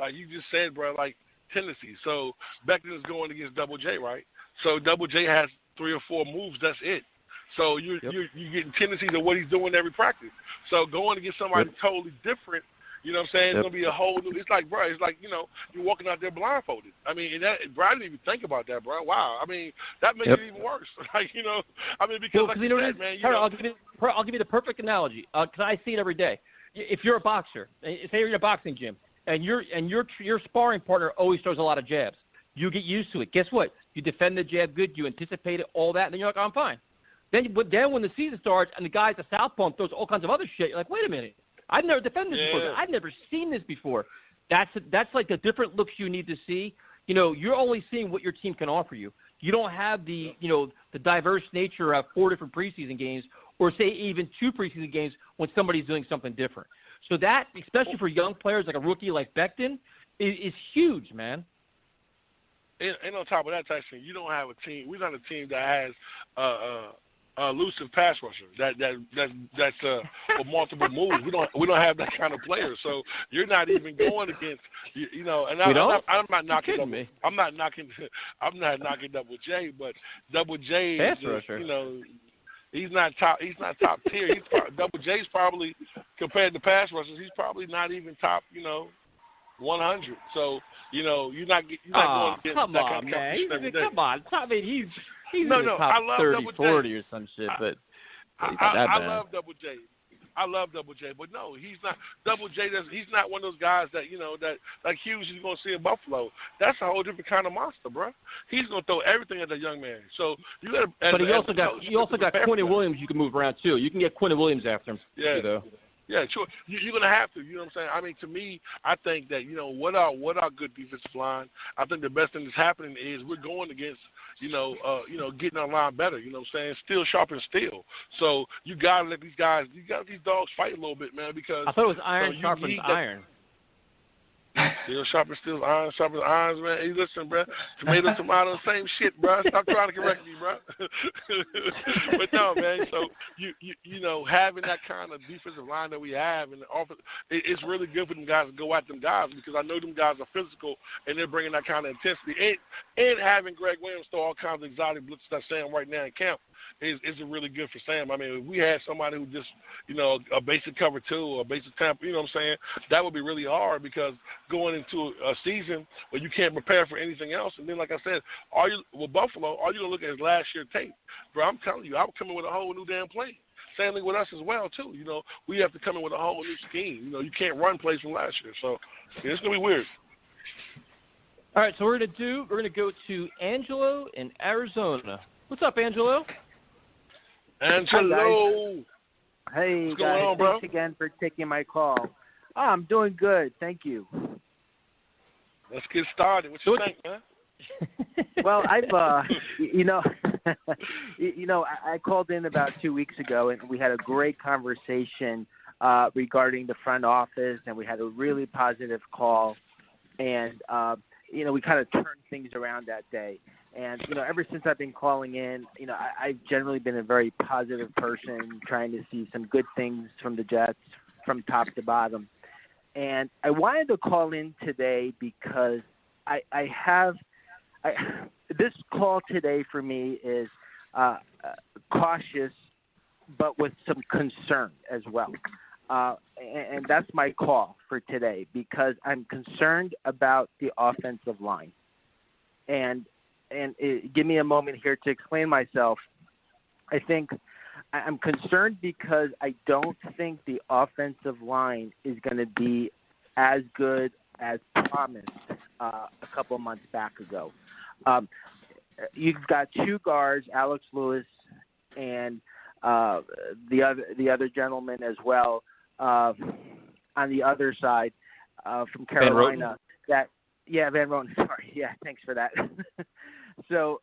You just said, bro, like tendencies. So Becton is going against Double J, right? So Double J has 3 or 4 moves. That's it. So you're getting tendencies of what he's doing every practice. So going against somebody totally different. You know what I'm saying? It's going to be a whole new – it's like, bro, you're walking out there blindfolded. I mean, bro, I didn't even think about that, bro. Wow. I mean, that makes it even worse. Because like you said, man, I'll give you the perfect analogy because I see it every day. If you're a boxer, say you're in a boxing gym, and your sparring partner always throws a lot of jabs, you get used to it. Guess what? You defend the jab good, you anticipate it, all that, and then you're like, I'm fine. Then when the season starts and the guy's a southpaw and throws all kinds of other shit, you're like, wait a minute. I've never defended this before. I've never seen this before. That's like the different looks you need to see. You're only seeing what your team can offer you. You don't have the diverse nature of 4 different preseason games or say even 2 preseason games when somebody's doing something different. So that, especially for young players like a rookie like Becton, is huge, man. And on top of that, Tyson, you don't have a team. We're not a team that has elusive pass rusher. That's for multiple moves. We don't have that kind of player. So you're not even going against And I'm not knocking I'm not knocking Double J, but Double J is he's not top tier. Double J's probably compared to pass rushers, he's probably not even top 100. So you're not going against that kind of competition. Come on, I mean he's in the top I love 30, 40 or some shit, but I love Double J. I love Double J, but no, he's not. Double J, he's not one of those guys that that like Hughes is going to see in Buffalo. That's a whole different kind of monster, bro. He's going to throw everything at that young man. So you got. But you also got Quentin Williams. You can move around too. You can get Quentin Williams after him. Yeah. Too, though. Yeah, sure. You're going to have to. You know what I'm saying? I mean, to me, I think that what our good defensive line. I think the best thing that's happening is we're going against getting our line better. You know what I'm saying? Steel sharpens steel. So you got to let these guys. You got these dogs fight a little bit, man. Because I thought it was iron sharpens iron. Steel sharpens steel, iron sharpens irons, man. Hey, listen, bro. Tomato, same shit, bro. Stop trying to correct me, bro. But no, man. So you having that kind of defensive line that we have in the offense, it's really good for them guys to go at them guys because I know them guys are physical and they're bringing that kind of intensity. And having Greg Williams throw all kinds of exotic blitzes that Sam right now in camp is really good for Sam. I mean, if we had somebody who just a basic cover 2 or a basic temp, you know what I'm saying, that would be really hard because going into a season where you can't prepare for anything else. And then, like I said, with Buffalo, all you're going to look at is last year's tape. Bro, I'm telling you, I'm coming with a whole new damn play. Same thing with us as well, too. We have to come in with a whole new scheme. You can't run plays from last year. So, it's going to be weird. All right, so we're going to go to Angelo in Arizona. What's up, Angelo? Angelo. Hey, what's guys. Going on, bro? Thanks again for taking my call. I'm doing good. Thank you. Let's get started. What you think, man? Well, I've, I called in about 2 weeks ago, and we had a great conversation regarding the front office, and we had a really positive call, and we kind of turned things around that day. And ever since I've been calling in, I've generally been a very positive person, trying to see some good things from the Jets, from top to bottom. And I wanted to call in today because this call today for me is cautious, but with some concern as well. And that's my call for today because I'm concerned about the offensive line. And give me a moment here to explain myself. I think I'm concerned because I don't think the offensive line is going to be as good as promised a couple of months back ago. You've got 2 guards, Alex Lewis and the other gentleman as well on the other side from Carolina. Van Roten. Sorry. Yeah, thanks for that. So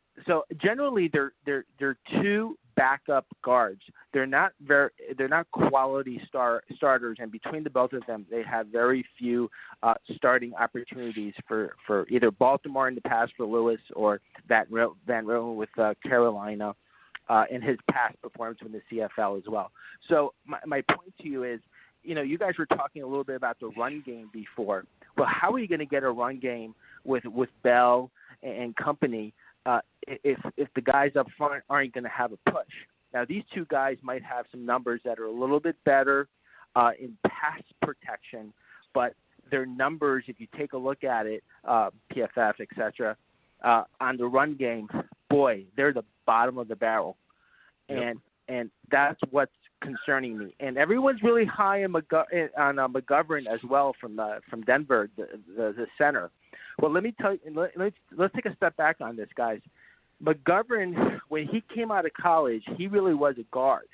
generally they're 2 backup guards. They're not quality starters, and between the both of them, they have very few starting opportunities for either Baltimore in the past for Lewis or Van Roten with Carolina in his past performance in the CFL as well. So my point to you is, you guys were talking a little bit about the run game before. Well, how are you going to get a run game with Bell and company if the guys up front aren't going to have a push? Now, these 2 guys might have some numbers that are a little bit better in pass protection, but their numbers, if you take a look at it, PFF, et cetera, on the run game, boy, they're the bottom of the barrel. Yep. And that's what's concerning me. And everyone's really high on McGovern as well from Denver, the center. Well, let me tell you. Let's take a step back on this, guys. McGovern, when he came out of college, he really was a guard,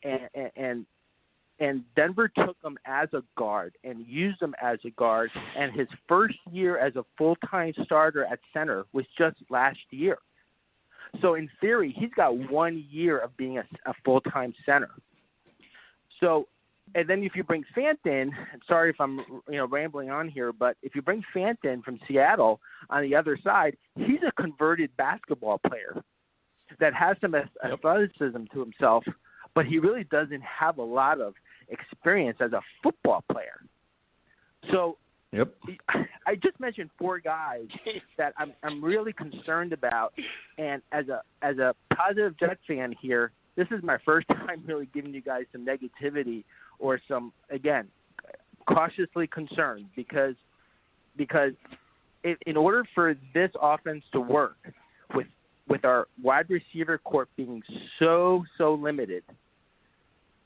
and Denver took him as a guard and used him as a guard. And his first year as a full-time starter at center was just last year. So in theory, he's got 1 year of being a full-time center. So, and then if you bring Fant in, sorry if I'm rambling on here, but if you bring Fant in from Seattle on the other side, he's a converted basketball player that has some athleticism to himself, but he really doesn't have a lot of experience as a football player. So Yep. I just mentioned 4 guys that I'm really concerned about, and as a positive Jets fan here, this is my first time really giving you guys some negativity or some, again, cautiously concerned because in order for this offense to work with our wide receiver corps being so limited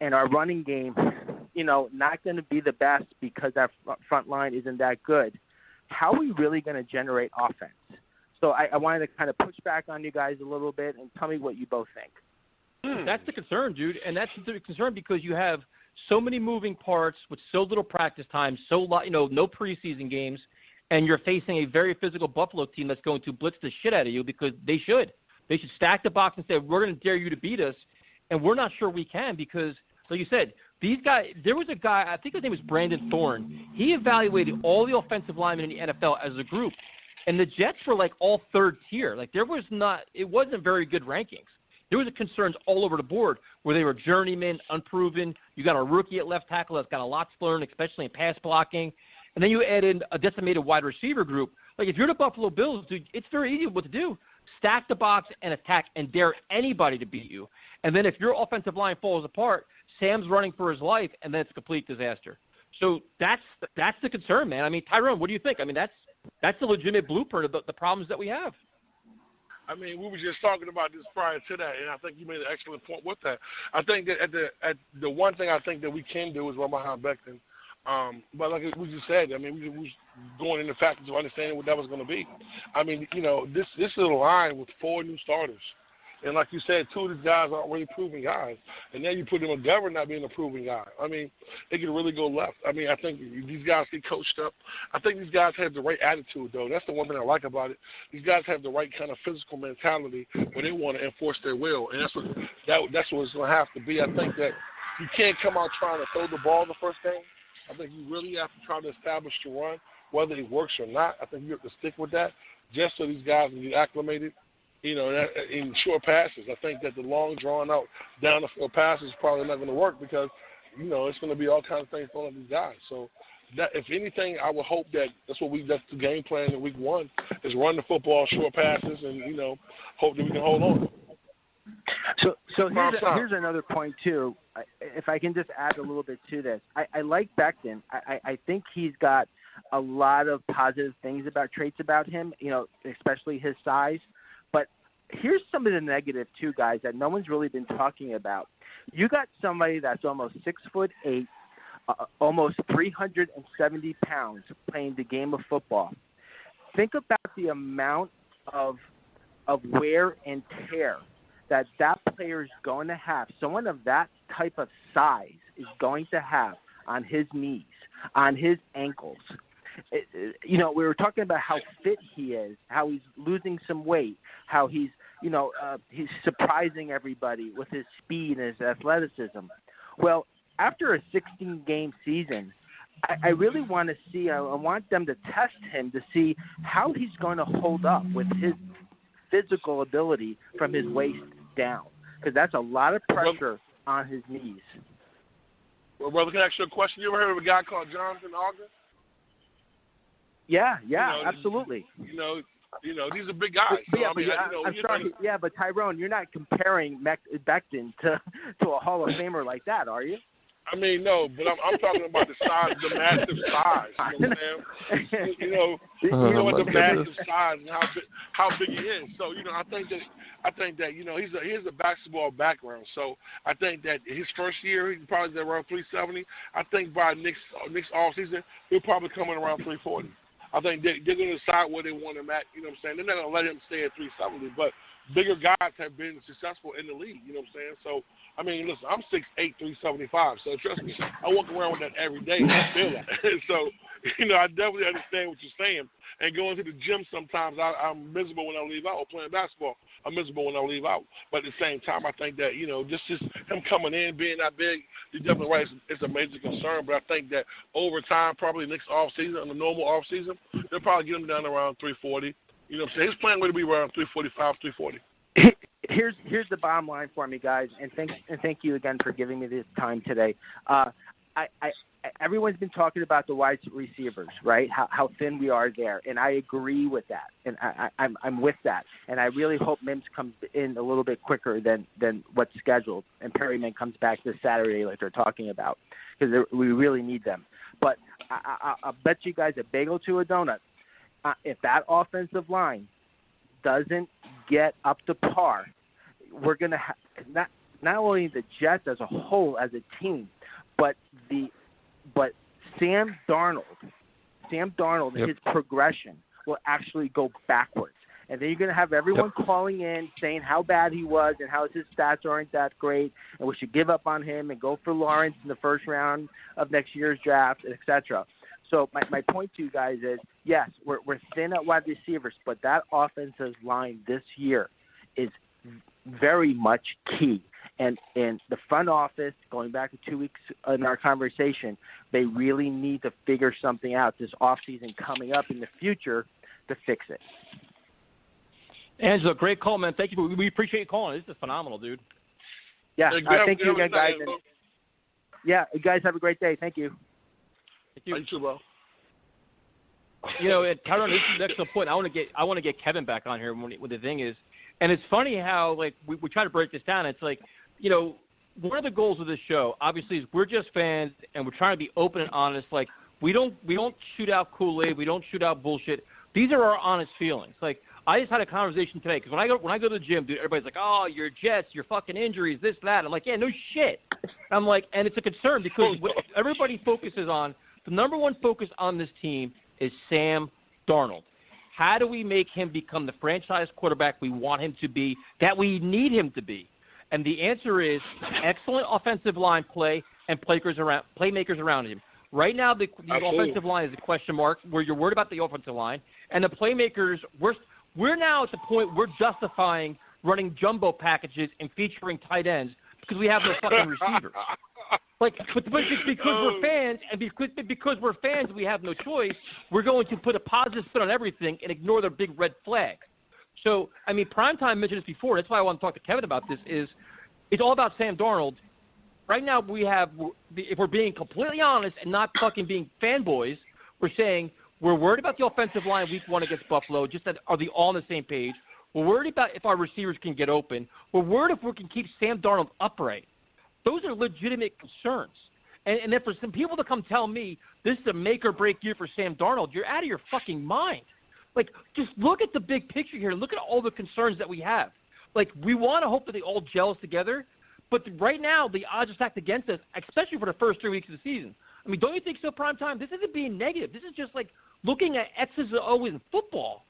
and our running game, not going to be the best because our front line isn't that good, how are we really going to generate offense? So I wanted to kind of push back on you guys a little bit and tell me what you both think. That's the concern, dude, and that's the concern because you have so many moving parts with so little practice time, no preseason games, and you're facing a very physical Buffalo team that's going to blitz the shit out of you because they should stack the box and say, we're going to dare you to beat us, and we're not sure we can because, like you said, these guys, there was a guy, I think his name was Brandon Thorne. He evaluated all the offensive linemen in the NFL as a group, and the Jets were like all third tier. Like it wasn't very good rankings. There was concerns all over the board where they were journeymen, unproven. You got a rookie at left tackle that's got a lot to learn, especially in pass blocking. And then you add in a decimated wide receiver group. Like if you're the Buffalo Bills, dude, it's very easy what to do. Stack the box and attack and dare anybody to beat you. And then if your offensive line falls apart, Sam's running for his life, and then it's a complete disaster. So that's the concern, man. I mean, Tyrone, what do you think? I mean, that's the legitimate blueprint of the problems that we have. I mean, we were just talking about this prior to that, and I think you made an excellent point with that. I think that at the one thing I think that we can do is run behind Becton. But like we just said, I mean, we was going into factors of understanding what that was going to be. I mean, this is a line with 4 new starters. And like you said, 2 of these guys aren't really proven guys. And then you put in McGovern not being a proven guy. I mean, it can really go left. I mean, I think these guys get coached up. I think these guys have the right attitude, though. That's the one thing I like about it. These guys have the right kind of physical mentality when they want to enforce their will. And that's what it's going to have to be. I think that you can't come out trying to throw the ball the first game. I think you really have to try to establish the run, whether it works or not. I think you have to stick with that just so these guys can get acclimated. In short passes. I think that the long, drawn-out, down-the-field passes is probably not going to work because, it's going to be all kinds of things thrown at these guys. So, that if anything, I would hope that that's the game plan in week 1 is run the football, short passes, and, hope that we can hold on. So here's another point, too. If I can just add a little bit to this. I like Becton. I think he's got a lot of positive traits about him, especially his size. But here's some of the negative, too, guys, that no one's really been talking about. You got somebody that's almost 6'8", almost 370 pounds playing the game of football. Think about the amount of wear and tear that player is going to have. Someone of that type of size is going to have on his knees, on his ankles. We were talking about how fit he is, how he's losing some weight, how he's surprising everybody with his speed and his athleticism. Well, after a 16-game season, I really want to see, I want them to test him to see how he's going to hold up with his physical ability from his waist down, because that's a lot of pressure on his knees. Well, brother, can I ask you a question? You ever heard of a guy called Jonathan Auger? Yeah, absolutely. These are big guys. So, I'm sorry. Yeah, but Tyrone, you're not comparing Becton to a Hall of Famer like that, are you? I mean, no, but I'm talking about the size, the massive size. You know what I'm saying? The massive size and how big he is. So I think that he has a basketball background. So I think that his first year he's probably around 370. I think by next off season he'll probably come in around 340. I think they're going to decide where they want him at. You know what I'm saying? They're not going to let him stay at 370, but bigger guys have been successful in the league. You know what I'm saying? So, I mean, listen, I'm 6'8", 375, so trust me, I walk around with that every day, and I feel that. So, I definitely understand what you're saying. And going to the gym sometimes, I'm miserable when I leave out, or playing basketball, I'm miserable when I leave out. But at the same time, I think that, just him coming in, being that big, you're definitely right, it's a major concern. But I think that over time, probably next offseason, on the normal offseason, they'll probably get him down around 340. You know what I'm saying? His plan would be around 345, 340. here's the bottom line for me, guys, and thank you again for giving me this time today. Everyone's been talking about the wide receivers, right? How thin we are there, and I agree with that, and I'm with that, and I really hope Mims comes in a little bit quicker than what's scheduled, and Perryman comes back this Saturday like they're talking about, because we really need them. But I'll bet you guys a bagel to a donut. If that offensive line doesn't get up to par, we're going to have not only the Jets as a whole, as a team, but Sam Darnold and his progression will actually go backwards. And then you're going to have everyone calling in saying how bad he was and how his stats aren't that great and we should give up on him and go for Lawrence in the first round of next year's draft, etc. So my point to you guys is, yes, we're thin at wide receivers, but that offensive line this year is very much key. And the front office, going back to 2 weeks in our conversation, they really need to figure something out this offseason coming up in the future to fix it. Angelo, great call, man. Thank you. We appreciate you calling. This is phenomenal, dude. Yeah, thank you again, guys. And, yeah, you guys have a great day. Thank you. Thank you. You too, bro. You know, Tyrone, this is the next point. I want to get Kevin back on here. When the thing is, and it's funny how like we try to break this down. It's like, you know, one of the goals of this show, obviously, is we're just fans and we're trying to be open and honest. Like we don't shoot out Kool-Aid. We don't shoot out bullshit. These are our honest feelings. Like I just had a conversation today because when I go to the gym, dude, everybody's like, oh, your Jets, your fucking injuries, this, that. I'm like, yeah, no shit. I'm like, and it's a concern because what everybody focuses on, the number one focus on this team is Sam Darnold. How do we make him become the franchise quarterback we want him to be, that we need him to be? And the answer is excellent offensive line play and playmakers around him. Right now, the offensive line is a question mark where you're worried about the offensive line. And the playmakers, we're now at the point we're justifying running jumbo packages and featuring tight ends because we have no fucking receivers. Like, but because we're fans, and because we're fans, we have no choice. We're going to put a positive spin on everything and ignore the big red flag. So, I mean, Primetime mentioned this before. That's why I want to talk to Kevin about this. It's all about Sam Darnold. Right now, if we're being completely honest and not fucking being fanboys, we're saying we're worried about the offensive line week 1 against Buffalo. Just that, are they all on the same page? We're worried about if our receivers can get open. We're worried if we can keep Sam Darnold upright. Those are legitimate concerns. And then for some people to come tell me this is a make-or-break year for Sam Darnold, you're out of your fucking mind. Like, just look at the big picture here. Look at all the concerns that we have. Like, we want to hope that they all gel together, but right now the odds are stacked against us, especially for the first 3 weeks of the season. I mean, don't you think so, Primetime? This isn't being negative. This is just like looking at X's and O's in football.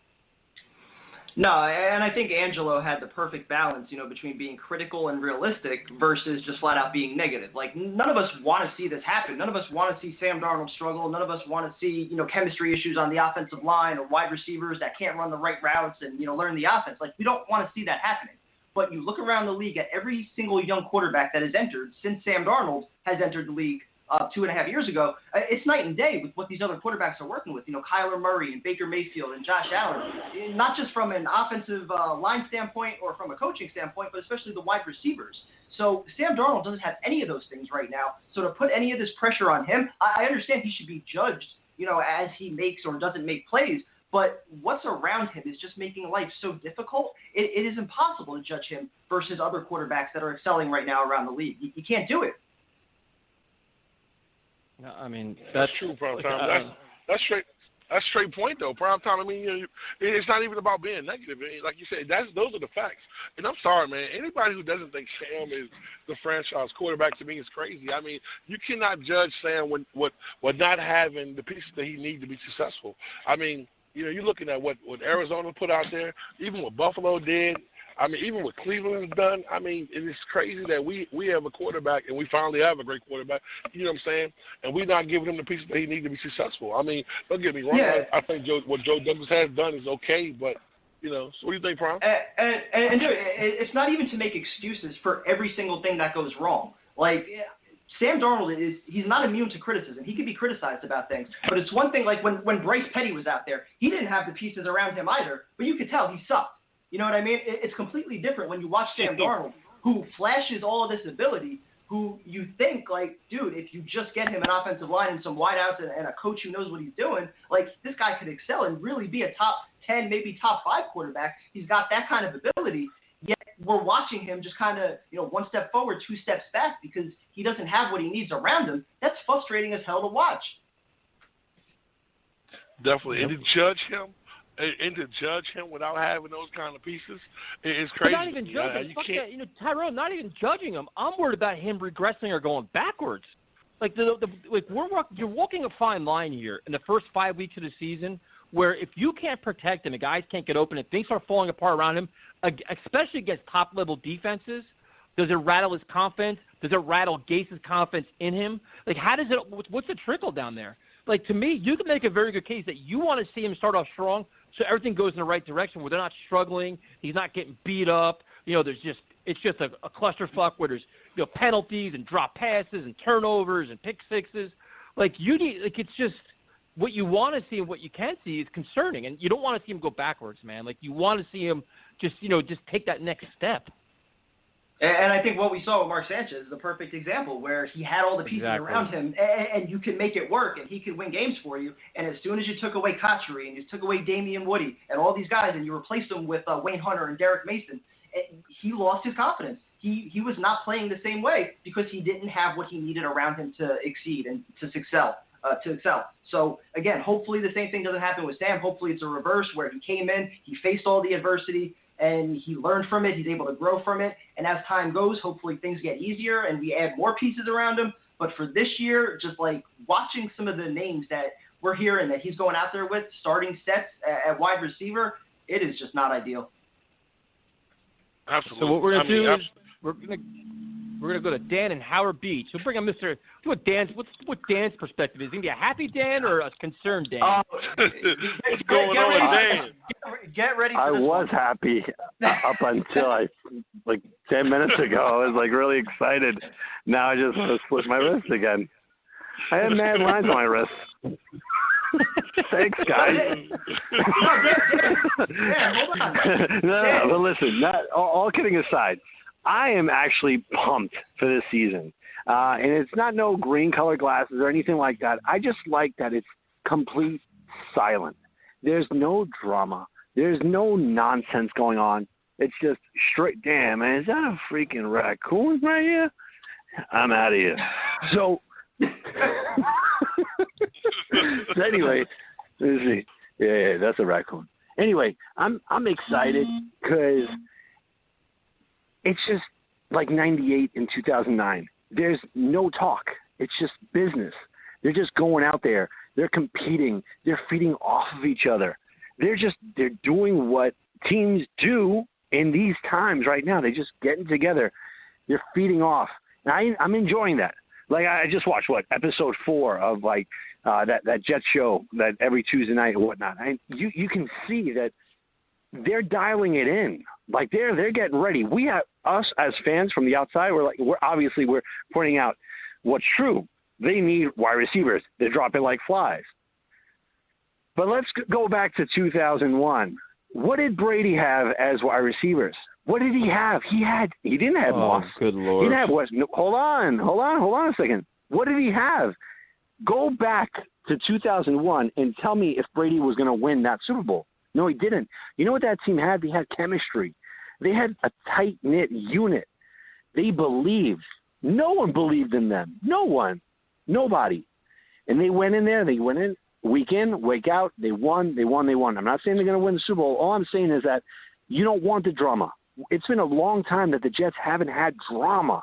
No, and I think Angelo had the perfect balance, you know, between being critical and realistic versus just flat out being negative. Like, none of us want to see this happen. None of us want to see Sam Darnold struggle. None of us want to see, you know, chemistry issues on the offensive line or wide receivers that can't run the right routes and, you know, learn the offense. Like, we don't want to see that happening. But you look around the league at every single young quarterback that has entered since Sam Darnold has entered the league 2.5 years ago, it's night and day with what these other quarterbacks are working with. You know, Kyler Murray and Baker Mayfield and Josh Allen, not just from an offensive line standpoint or from a coaching standpoint, but especially the wide receivers. So Sam Darnold doesn't have any of those things right now. So to put any of this pressure on him, I understand he should be judged, you know, as he makes or doesn't make plays. But what's around him is just making life so difficult. It is impossible to judge him versus other quarterbacks that are excelling right now around the league. You can't do it. No, I mean, that's true, Primetime. That's straight. That's straight point, though. Primetime, I mean, you know, it's not even about being negative. Like you said, those are the facts. And I'm sorry, man. Anybody who doesn't think Sam is the franchise quarterback, to me, is crazy. I mean, you cannot judge Sam with not having the pieces that he needs to be successful. I mean, you know, you're looking at what Arizona put out there, even what Buffalo did. I mean, even what Cleveland's done, I mean, it is crazy that we have a quarterback, and we finally have a great quarterback, you know what I'm saying? And we're not giving him the pieces that he needs to be successful. I mean, don't get me wrong. Yeah. I think what Joe Douglas has done is okay, but, you know, so what do you think, Prime? And dude, it's not even to make excuses for every single thing that goes wrong. Like, Sam Darnold he's not immune to criticism. He can be criticized about things. But it's one thing, like when Bryce Petty was out there, he didn't have the pieces around him either, but you could tell he sucked. You know what I mean? It's completely different when you watch Sam Darnold, who flashes all of this ability, who you think, like, dude, if you just get him an offensive line and some wideouts and a coach who knows what he's doing, like, this guy could excel and really be a top 10, maybe top 5 quarterback. He's got that kind of ability, yet we're watching him just kind of, one step forward, 2 steps back because he doesn't have what he needs around him. That's frustrating as hell to watch. Definitely. And to judge him without having those kind of pieces is crazy. But not even judging. Tyrone, not even judging him. I'm worried about him regressing or going backwards. Like you're walking a fine line here in the first 5 weeks of the season, where if you can't protect him, the guys can't get open, and things start falling apart around him, especially against top-level defenses, does it rattle his confidence? Does it rattle Gase's confidence in him? Like, what's the trickle down there? Like, to me, you can make a very good case that you want to see him start off strong so everything goes in the right direction where they're not struggling, he's not getting beat up. It's just a clusterfuck where there's penalties and drop passes and turnovers and pick sixes. It's just what you want to see and what you can see is concerning, and you don't want to see him go backwards, man. Like, you want to see him just take that next step. And I think what we saw with Mark Sanchez is the perfect example where he had all the pieces around him, and you can make it work, and he can win games for you. And as soon as you took away Kotchery and you took away Damian Woody and all these guys, and you replaced them with Wayne Hunter and Derek Mason, he lost his confidence. He was not playing the same way because he didn't have what he needed around him to exceed and to excel. So, again, hopefully the same thing doesn't happen with Sam. Hopefully it's a reverse where he came in, he faced all the adversity, and he learned from it. He's able to grow from it. And as time goes, hopefully things get easier and we add more pieces around him. But for this year, just like watching some of the names that we're hearing that he's going out there with, starting sets at wide receiver, it is just not ideal. Absolutely. So what we're going to do is we're going to go to Dan in Howard Beach. We'll bring on what Dan's perspective is. Is it going to be a happy Dan or a concerned Dan? What's going on, Dan? Get ready for I this was one. happy up until 10 minutes ago. I was really excited. Now I just want to split my wrist again. I had mad lines on my wrist. Thanks, guys. Hold on. No, but listen, all kidding aside, I am actually pumped for this season. And it's not no green color glasses or anything like that. I just like that it's complete silent. There's no drama. There's no nonsense going on. It's just straight, damn, man, is that a freaking raccoon right here? I'm out of here. So anyway, let's see. Yeah, that's a raccoon. Anyway, I'm excited because it's just like 98 in 2009. There's no talk. It's just business. They're just going out there. They're competing. They're feeding off of each other. They're doing what teams do in these times right now. They're just getting together. They're feeding off. And I'm enjoying that. Like, I just watched episode 4 of that Jet show that every Tuesday night and whatnot. You can see that they're dialing it in. Like, they're getting ready. We have us as fans from the outside. We're pointing out what's true. They need wide receivers. They're dropping like flies. But let's go back to 2001. What did Brady have as wide receivers? What did he have? He didn't have Moss. Good Lord. He didn't have West. No, hold on a second. What did he have? Go back to 2001 and tell me if Brady was going to win that Super Bowl. No, he didn't. You know what that team had? They had chemistry. They had a tight-knit unit. They believed. No one believed in them. No one. Nobody. And they went in there. They went in week in, week out. They won. I'm not saying they're going to win the Super Bowl. All I'm saying is that you don't want the drama. It's been a long time that the Jets haven't had drama.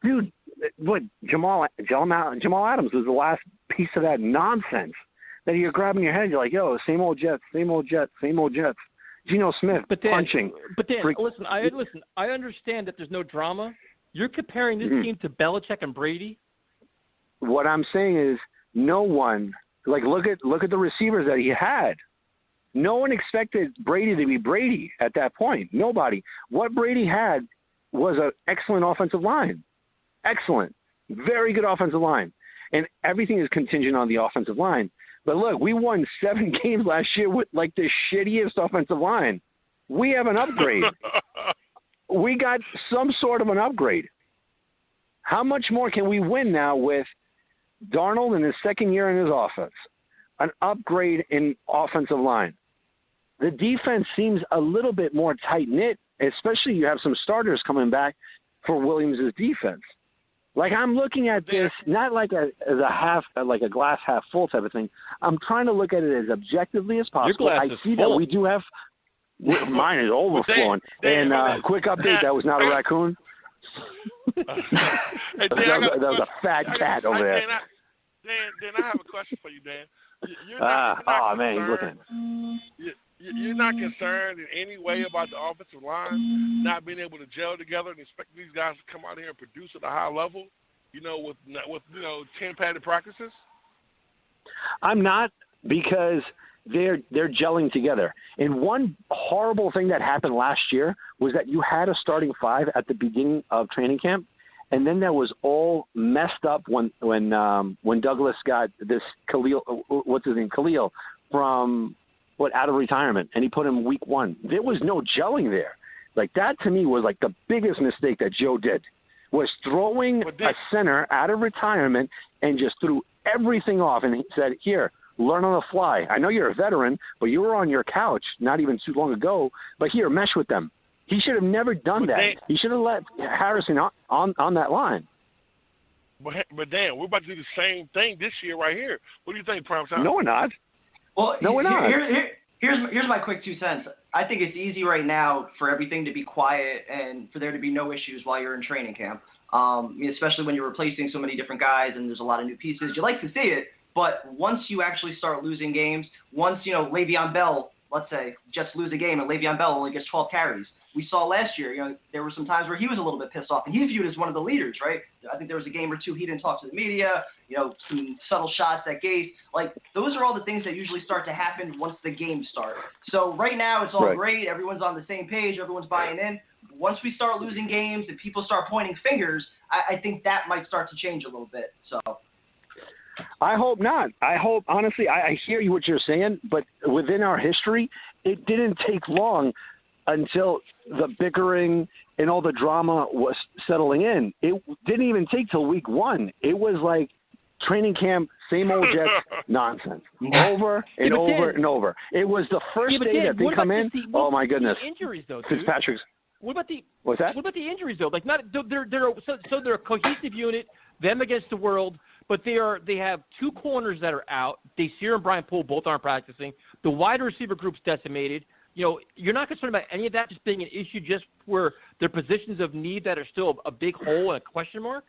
Dude, what, Jamal Adams was the last piece of that nonsense that you're grabbing your head. You're like, yo, same old Jets. Geno Smith punching. But Dan, listen, I understand that there's no drama. You're comparing this team to Belichick and Brady? What I'm saying is no one, look at the receivers that he had. No one expected Brady to be Brady at that point. Nobody. What Brady had was an excellent offensive line. Excellent. Very good offensive line. And everything is contingent on the offensive line. But look, we won 7 games last year with the shittiest offensive line. We have an upgrade. We got some sort of an upgrade. How much more can we win now with Darnold in his second year in his offense? An upgrade in offensive line. The defense seems a little bit more tight-knit, especially you have some starters coming back for Williams' defense. Like, I'm looking at this not like as a half, like a glass half full type of thing. I'm trying to look at it as objectively as possible. Your glass I is see full. that we do have mine is overflowing. Dan, and quick update, that was not a raccoon. Hey, Dan, that was a fat cat over there. Dan, I have a question for you, Dan. You're Man, he's looking. You're not concerned in any way about the offensive line not being able to gel together and expecting these guys to come out here and produce at a high level, with 10 padded practices? I'm not, because they're gelling together. And one horrible thing that happened last year was that you had a starting five at the beginning of training camp, and then that was all messed up when Douglas got this Khalil from out of retirement, and he put him week one. There was no gelling there. Like, that to me was like the biggest mistake that Joe did, was throwing a center out of retirement and just threw everything off and he said, here, learn on the fly. I know you're a veteran, but you were on your couch not even too long ago, but here, mesh with them. He should have never done that. He should have let Harrison on that line. But Dan, we're about to do the same thing this year right here. What do you think, Prime Time? No, we're not. Well, no, we're not. Here's my quick 2 cents. I think it's easy right now for everything to be quiet and for there to be no issues while you're in training camp, especially when you're replacing so many different guys and there's a lot of new pieces. You like to see it, but once you actually start losing games, once, Le'Veon Bell, let's say, Jets lose a game and Le'Veon Bell only gets 12 carries. We saw last year, there were some times where he was a little bit pissed off, and he's viewed as one of the leaders, right? I think there was a game or two he didn't talk to the media, some subtle shots at Gase. Like, those are all the things that usually start to happen once the games start. So right now it's all great. Everyone's on the same page. Everyone's buying in. Once we start losing games and people start pointing fingers, I think that might start to change a little bit. So I hope not. I hope, honestly, I hear you what you're saying, but within our history, it didn't take long until the bickering and all the drama was settling in. It didn't even take till week one. It was like training camp, same old Jets nonsense, over and over and over. It was the first day that they come in. Oh my goodness! Injuries though, dude. Fitzpatrick's. What's that? What about the injuries though? Like, they're a cohesive unit, them against the world. But they have two corners that are out. Desir and Brian Poole both aren't practicing. The wide receiver group's decimated. You're not concerned about any of that just being an issue just where there are positions of need that are still a big hole and a question mark?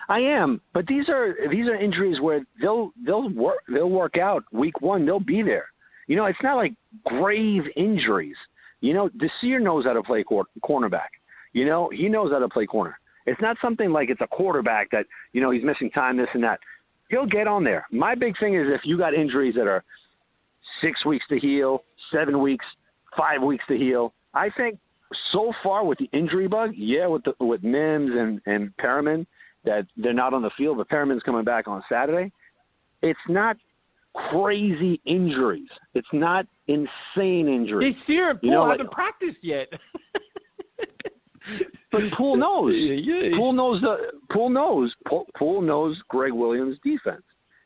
I am, but these are injuries where they'll work out week one. They'll be there. It's not like grave injuries. Desir knows how to play cornerback. He knows how to play corner. It's not something like it's a quarterback that, he's missing time, this and that. He'll get on there. My big thing is if you got injuries that are 6 weeks to heal, 7 weeks, 5 weeks to heal. I think so far with the injury bug, with Mims and Perriman, that they're not on the field, but Perriman's coming back on Saturday. It's not crazy injuries. It's not insane injuries. Desir and Poole haven't practiced yet. But Poole knows. Poole knows Greg Williams' defense.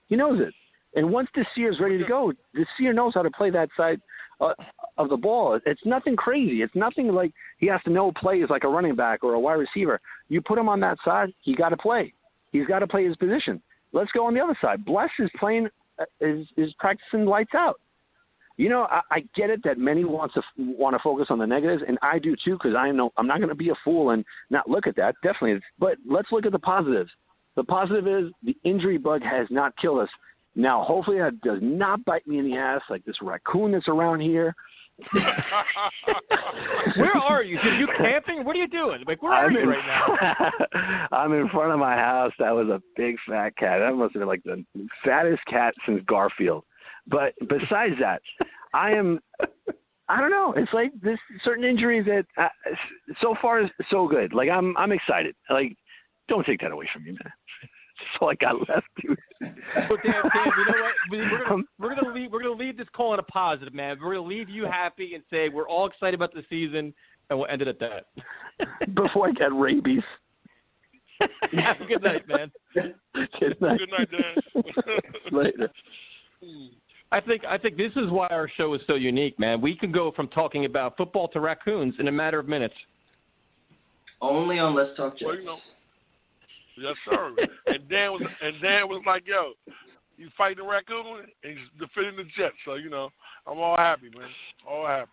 He knows it. And once Desir's ready to go, Desir knows how to play that side of the ball. It's nothing crazy. It's nothing like he has to know plays like a running back or a wide receiver. You put him on that side, he got to play. He's got to play his position. Let's go on the other side. Bless is playing, is practicing lights out. I get it that many want to focus on the negatives, and I do too, because I know I'm not going to be a fool and not look at that. Definitely. But let's look at the positives. The positive is the injury bug has not killed us. Now, hopefully that does not bite me in the ass like this raccoon that's around here. Where are you? Are you camping? What are you doing? Like, where are you right now? I'm in front of my house. That was a big fat cat. That must have been like the fattest cat since Garfield. But besides that, I don't know. It's like this certain injuries that so far is so good. Like, I'm excited. Like, don't take that away from me, man. That's all I got left, dude. But Dan, you know what? We're gonna leave this call on a positive, man. We're gonna leave you happy and say we're all excited about the season, and we'll end it at that. Before I get rabies. Have a good night, man. Good night. Good night, Dan. Later. I think this is why our show is so unique, man. We can go from talking about football to raccoons in a matter of minutes. Only on Let's Talk Jets. Well, you know. Yes, sir. And Dan was like, yo, you fighting a raccoon and he's defending the Jets. So, you know, I'm all happy, man. All happy.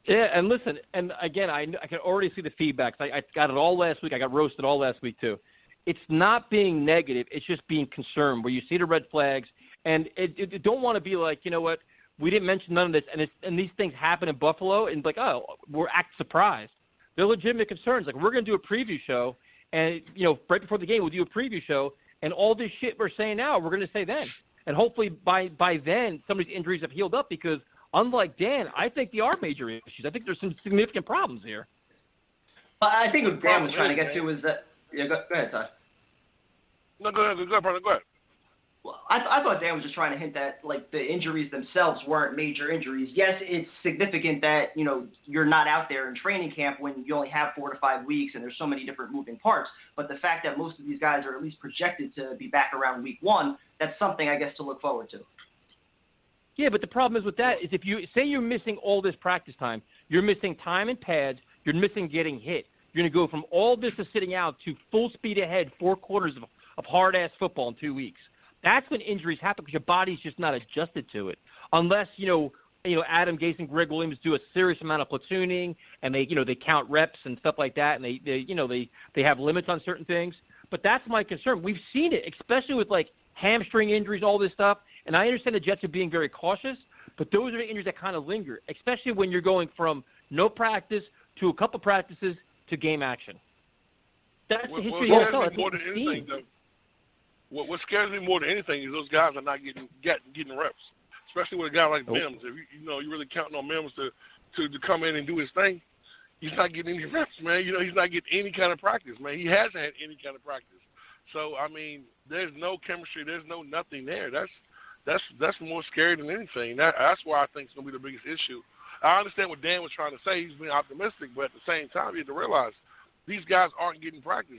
Yeah, and listen, and again, I can already see the feedback. I got it all last week. I got roasted all last week, too. It's not being negative. It's just being concerned where you see the red flags. And it don't want to be like, you know what, we didn't mention none of this. And these things happen in Buffalo and like, oh, we're surprised. They're legitimate concerns. Like, we're going to do a preview show. And, you know, right before the game, we'll do a preview show. And all this shit we're saying now, we're going to say then. And hopefully by then, some of these injuries have healed up because, unlike Dan, I think they are major issues. I think there's some significant problems here. I think what Dan was trying to get to was that – yeah, go ahead, Todd. No, go ahead, brother. Go ahead. Well, I thought Dan was just trying to hint that, like, the injuries themselves weren't major injuries. Yes, it's significant that, you know, you're not out there in training camp when you only have 4 to 5 weeks and there's so many different moving parts. But the fact that most of these guys are at least projected to be back around week 1, that's something, I guess, to look forward to. Yeah, but the problem is with that is if you say you're missing all this practice time, you're missing time and pads, you're missing getting hit. You're going to go from all this to sitting out to full speed ahead 4 quarters of hard-ass football in 2 weeks. That's when injuries happen because your body's just not adjusted to it. Unless, you know, Adam Gase and Greg Williams do a serious amount of platooning and they count reps and stuff like that, and they have limits on certain things. But that's my concern. We've seen it, especially with like hamstring injuries, all this stuff. And I understand the Jets are being very cautious, but those are the injuries that kind of linger, especially when you're going from no practice to a couple practices to game action. That's the history of the NFL. What scares me more than anything is those guys are not getting reps, especially with a guy like Mims. If you're really counting on Mims to come in and do his thing, he's not getting any reps, man. You know, he's not getting any kind of practice, man. He hasn't had any kind of practice. So I mean, there's no chemistry, there's no nothing there. That's more scary than anything. That's why I think it's gonna be the biggest issue. I understand what Dan was trying to say. He's being optimistic, but at the same time, you have to realize these guys aren't getting practice.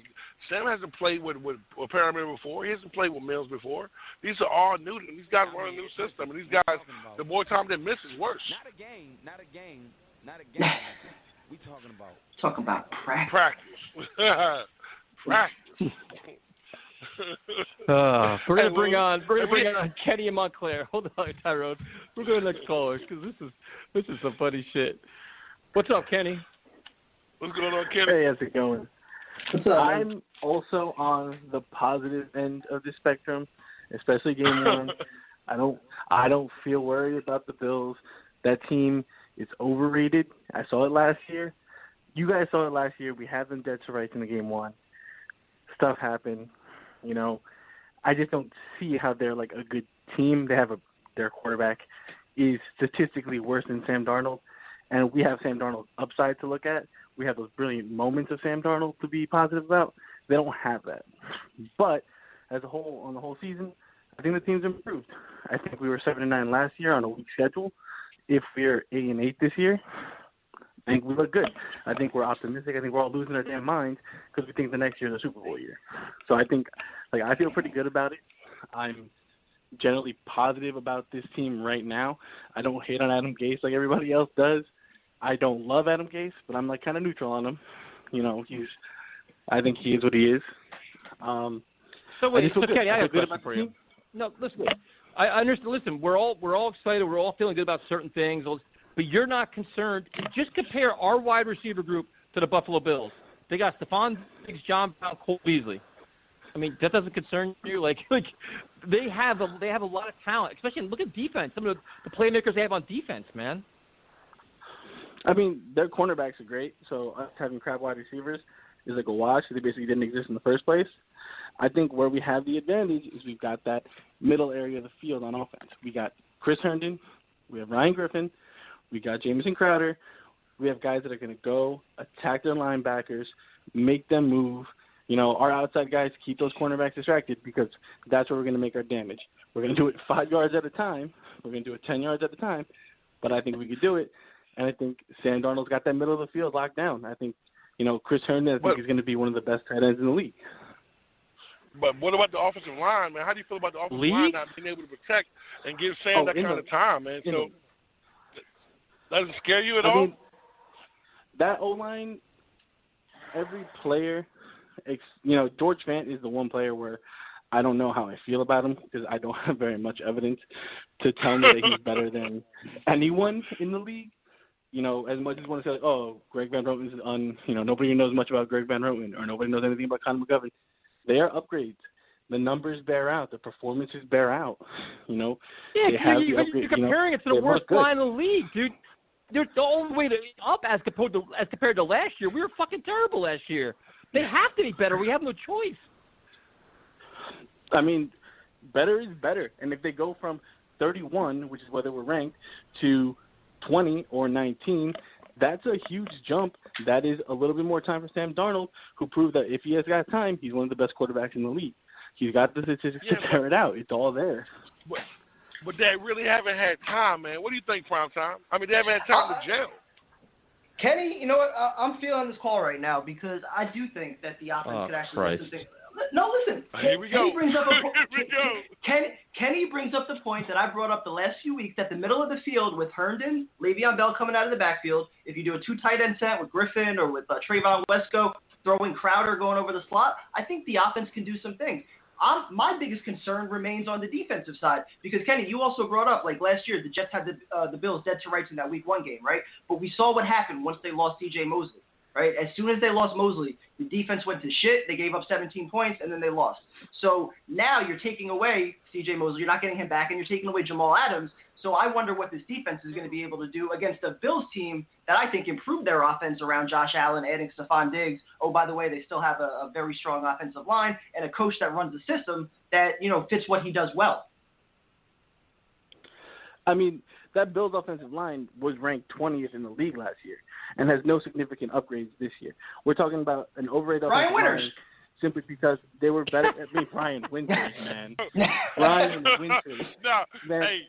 Sam hasn't played with Perriman before. He hasn't played with Mills before. These are all new. These guys run a new system, and these guys, the more time they miss is worse. Not a game. We talking about practice. Practice. We're gonna bring on Kenny and Montclair. Hold on, Tyrone. We're going to the next caller because this is some funny shit. What's up, Kenny? What's going on, Kenny? Hey, how's it going? What's up, I'm also on the positive end of the spectrum, especially game 1. I don't feel worried about the Bills. That team is overrated. I saw it last year. You guys saw it last year. We had them dead to rights in the game 1. Stuff happened. You know, I just don't see how they're like a good team. They have their quarterback is statistically worse than Sam Darnold, and we have Sam Darnold's upside to look at. We have those brilliant moments of Sam Darnold to be positive about. They don't have that. But as a whole, on the whole season, I think the team's improved. I think we were 7-9 last year on a weak schedule. If we're 8-8 this year, I think we look good. I think we're optimistic. I think we're all losing our damn minds because we think the next year is a Super Bowl year. So I think, I feel pretty good about it. I'm generally positive about this team right now. I don't hate on Adam Gase like everybody else does. I don't love Adam Gase, but I'm kind of neutral on him. You know, I think he is what he is. Kenny, I have a question for you. No, listen. I understand. Listen, we're all excited. We're all feeling good about certain things, but you're not concerned. Just compare our wide receiver group to the Buffalo Bills. They got Stephon Diggs, John Brown, Cole Beasley. I mean, that doesn't concern you. Like they have a lot of talent, especially look at defense. Some of the playmakers they have on defense, man. I mean, their cornerbacks are great, so us having crap wide receivers is like a wash. They basically didn't exist in the first place. I think where we have the advantage is we've got that middle area of the field on offense. We got Chris Herndon, we have Ryan Griffin, we got Jamison Crowder. We have guys that are going to go attack their linebackers, make them move, our outside guys keep those cornerbacks distracted because that's where we're going to make our damage. We're going to do it 5 yards at a time. We're going to do it 10 yards at a time. But I think we could do it. And I think Sam Darnold's got that middle of the field locked down. I think, Chris Herndon, I think is going to be one of the best tight ends in the league. But what about the offensive line, man? How do you feel about the offensive line not being able to protect and give Sam that kind of time, man? So doesn't scare you at all? Mean, that O-line, every player, George Fant is the one player where I don't know how I feel about him because I don't have very much evidence to tell me that he's better than anyone in the league. As much as want to say, Greg Van Roten is nobody knows much about Greg Van Roten or nobody knows anything about Connor McGovern. They are upgrades. The numbers bear out. The performances bear out. Yeah, they have you're comparing it to the worst line in the league, dude. They're the only way up as compared to last year. We were fucking terrible last year. They have to be better. We have no choice. I mean, better is better. And if they go from 31, which is where they were ranked, to 20 or 19, that's a huge jump. That is a little bit more time for Sam Darnold, who proved that if he has got time, he's one of the best quarterbacks in the league. He's got the statistics to tear it out. It's all there. But they really haven't had time, man. What do you think, Prime Time? I mean, they haven't had time to gel. Kenny, you know what? I'm feeling this call right now because I do think that the offense could actually do some things. No, listen. Here we go. Kenny brings up the point that I brought up the last few weeks that the middle of the field with Herndon, Le'Veon Bell coming out of the backfield, if you do a 2 tight end set with Griffin or with Trayvon Wesco, throwing Crowder going over the slot, I think the offense can do some things. My biggest concern remains on the defensive side because, Kenny, you also brought up, like last year, the Jets had the Bills dead to rights in that Week 1 game, right? But we saw what happened once they lost C.J. Mosley, right? As soon as they lost Mosley, the defense went to shit. They gave up 17 points, and then they lost. So now you're taking away C.J. Mosley. You're not getting him back, and you're taking away Jamal Adams. So I wonder what this defense is going to be able to do against a Bills team that I think improved their offense around Josh Allen, adding Stephon Diggs. Oh, by the way, they still have a very strong offensive line and a coach that runs a system that, fits what he does well. I mean, that Bills offensive line was ranked 20th in the league last year and has no significant upgrades this year. We're talking about an overrated offensive line simply because they were better at Brian Winters, man. Brian Winters. Man. Hey,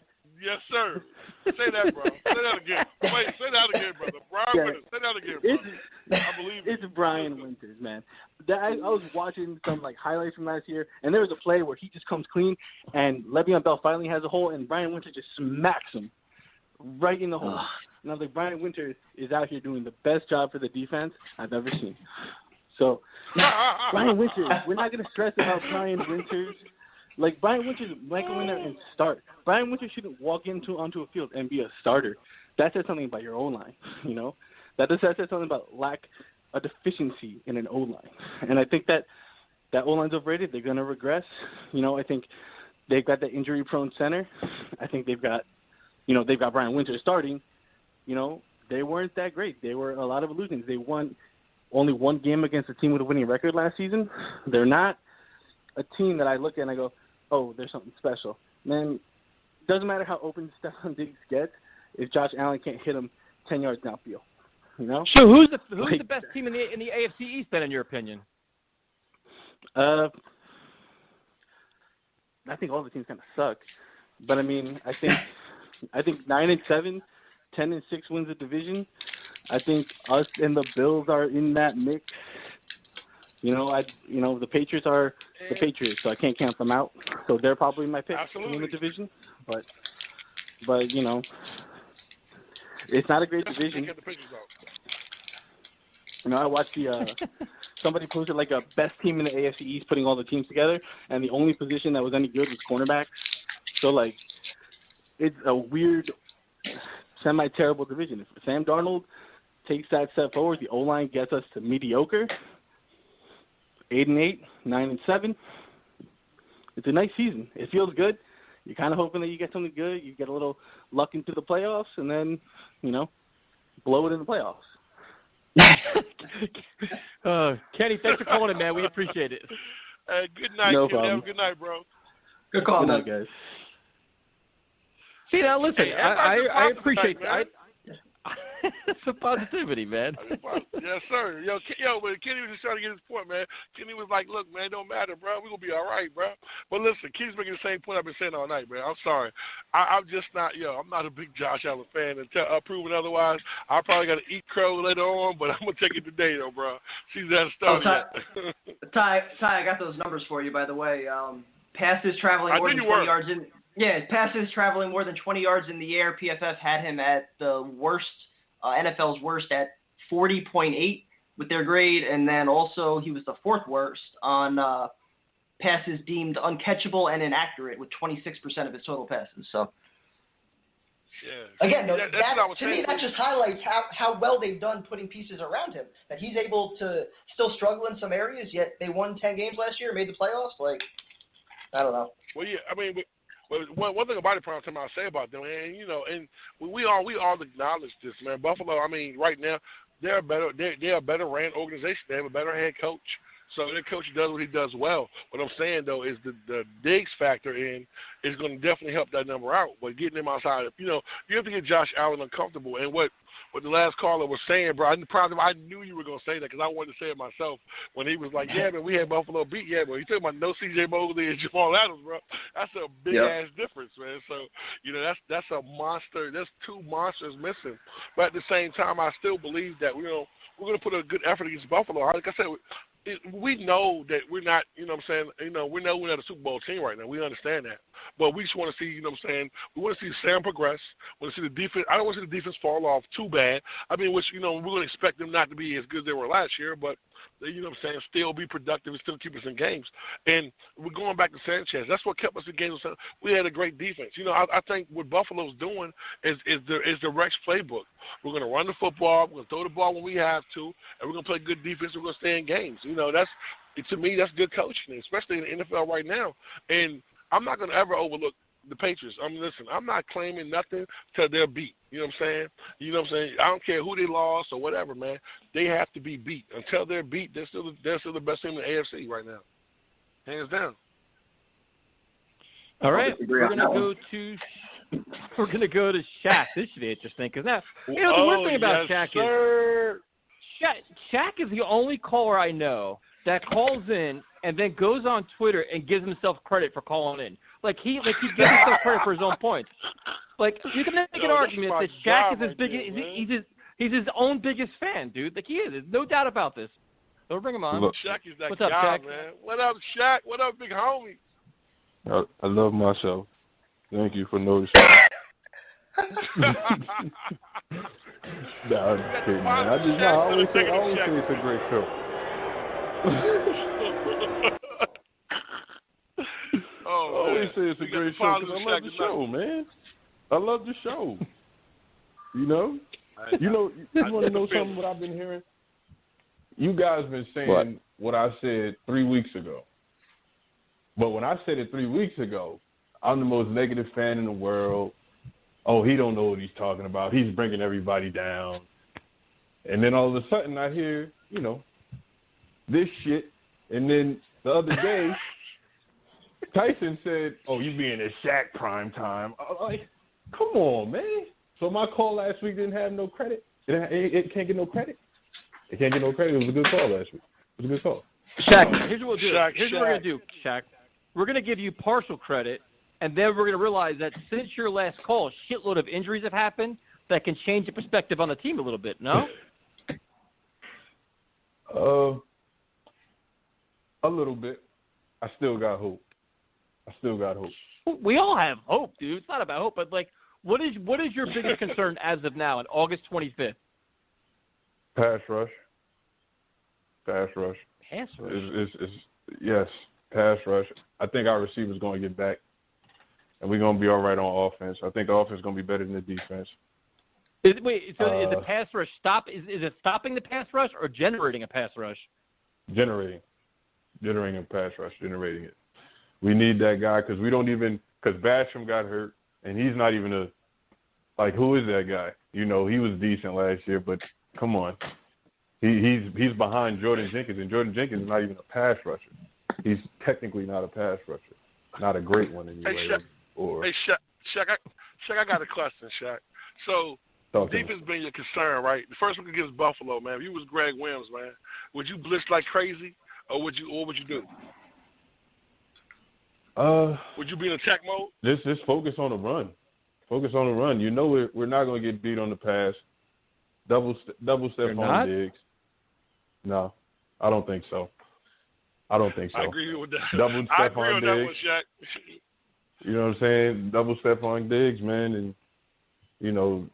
yes, sir. Say that, bro. Say that again. Wait, say that again, brother. Brian Winters. Say that again, bro. I believe it. It's Brian Winters, man. I was watching some highlights from last year, and there was a play where he just comes clean, and Le'Veon Bell finally has a hole, and Brian Winters just smacks him right in the hole. And I was like, Brian Winters is out here doing the best job for the defense I've ever seen. So, Brian Winters, we're not going to stress about Brian Winters. Like, Brian Winters might go in there and start. Brian Winters shouldn't walk onto a field and be a starter. That says something about your O-line, That says something about a deficiency in an O-line. And I think that O-line's overrated. They're going to regress. I think they've got that injury-prone center. I think they've got Brian Winters starting. They weren't that great. They were a lot of illusions. They won only one game against a team with a winning record last season. They're not a team that I look at and I go, oh, there's something special. Man, doesn't matter how open Stephon Diggs gets if Josh Allen can't hit him 10 yards downfield. So who's the best team in the AFC East then, in your opinion? I think all the teams kind of suck. But I mean, I think 9-7, 10-6 wins the division. I think us and the Bills are in that mix. The Patriots are the Patriots, so I can't count them out. So they're probably my pick to win the division. But it's not a great division. I watched somebody posted like a best team in the AFC East, putting all the teams together, and the only position that was any good was cornerback. So it's a weird, semi-terrible division. If Sam Darnold takes that step forward, the O-line gets us to mediocre. 8-8, 9-7. It's a nice season. It feels good. You're kind of hoping that you get something good. You get a little luck into the playoffs, and then, blow it in the playoffs. Kenny, thanks for calling in, man. We appreciate it. Good night, no Kenny. problem. Good night, bro. Good call, good night, guys. See, now listen, I appreciate that. Some positivity, man. Yes, sir. But Kenny was just trying to get his point, man. Kenny was like, look, man, don't matter, bro. We're going to be all right, bro. But listen, Kenny's making the same point I've been saying all night, man. I'm sorry. I'm just not, I'm not a big Josh Allen fan. Until proven otherwise, I probably got to eat crow later on, but I'm going to take it today, though, bro. Season hasn't started yet. Ty, I got those numbers for you, by the way. Passes traveling more than 20 yards in. Yeah, passes traveling more than 20 yards in the air. PFF had him at the worst, NFL's worst at 40.8 with their grade, and then also he was the fourth worst on passes deemed uncatchable and inaccurate with 26% of his total passes. So. Yeah. Again, to me, that just highlights how well they've done putting pieces around him. That he's able to still struggle in some areas, yet they won 10 games last year and made the playoffs. Like, I don't know. Well, yeah, I mean, one thing about it, prime time I'll say about them, and we all acknowledge this, man. Buffalo, I mean, right now they're a better ran organization. They have a better head coach. So their coach does what he does well. What I'm saying, though, is the Diggs factor in is going to definitely help that number out. But getting him outside, you have to get Josh Allen uncomfortable. And what the last caller was saying, bro, I knew you were going to say that because I wanted to say it myself when he was like, yeah, man, we had Buffalo beat. Yeah, but you talking about no C.J. Mosley and Jamal Adams, bro. That's a big-ass difference, man. So, that's a monster. There's two monsters missing. But at the same time, I still believe that, we're going to put a good effort against Buffalo. Like I said, we know that we're not, we know we're not a Super Bowl team right now. We understand that. But we just want to see, we want to see Sam progress. We want to see the defense. I don't want to see the defense fall off too bad. I mean, we're going to expect them not to be as good as they were last year, but, still be productive and still keep us in games. And we're going back to Sanchez. That's what kept us in games. We had a great defense. I think what Buffalo's doing is the Rex playbook. We're going to run the football. We're going to throw the ball when we have to, and we're going to play good defense. We're going to stay in games. To me, that's good coaching, especially in the NFL right now. And I'm not going to ever overlook the Patriots. Listen, I'm not claiming nothing till they're beat. You know what I'm saying? I don't care who they lost or whatever, man. They have to be beat. Until they're beat, they're still the best team in the AFC right now. Hands down. All right, we're gonna go to Shaq. This should be interesting because now the one thing about Shaq is Shaq is the only caller I know that calls in and then goes on Twitter and gives himself credit for calling in. Like he gives himself credit for his own points. Like you can make an argument that Shaq is his biggest. He's his own biggest fan, dude. Like he is. There's no doubt about this. So bring him on. Look, Shaq is that What's guy, up, Shaq? man. What up, Shaq? What up, big homie? I love myself. Thank you for noticing. Nah, I'm just kidding, man. I always say it's a great show. I always say it's a great show because I love the show, man. I love the show. You want to know something what I've been hearing? You guys been saying what I said 3 weeks ago. But when I said it 3 weeks ago, I'm the most negative fan in the world. Oh, he don't know what he's talking about. He's bringing everybody down. And then all of a sudden I hear, this shit. And then the other day, Tyson said, oh, you being a Shaq prime time. I'm like, come on, man. So my call last week didn't have no credit. It can't get no credit. It can't get no credit. It was a good call last week. It was a good call. Shaq, here's what we'll do. Here's what we're going to do, Shaq. We're going to give you partial credit, and then we're going to realize that since your last call, a shitload of injuries have happened that can change the perspective on the team a little bit, no? A little bit. I still got hope. We all have hope, dude. It's not about hope, but, what is your biggest concern as of now on August 25th? Pass rush. Yes, pass rush. I think our receivers going to get back, and we're going to be all right on offense. I think the offense is going to be better than the defense. Is the pass rush Is it stopping the pass rush or generating a pass rush? Generating a pass rush, generating it. We need that guy because Basham got hurt, and he's not even who is that guy? He was decent last year, but come on. He's behind Jordan Jenkins, and Jordan Jenkins is not even a pass rusher. He's technically not a pass rusher. Not a great one anyway. Hey, Shaq, I got a question, Shaq. So Defense been your concern, right? The first one against Buffalo, man. If you was Greg Williams, man, would you blitz like crazy, or would you do? Would you be in attack mode? Just focus on the run. Focus on the run. You know we're not going to get beat on the pass. Double step on Diggs. No, I don't think so. I agree with that. Double step on Diggs. That one, Shaq. You know what I'm saying? Double step on Diggs, man, and you know,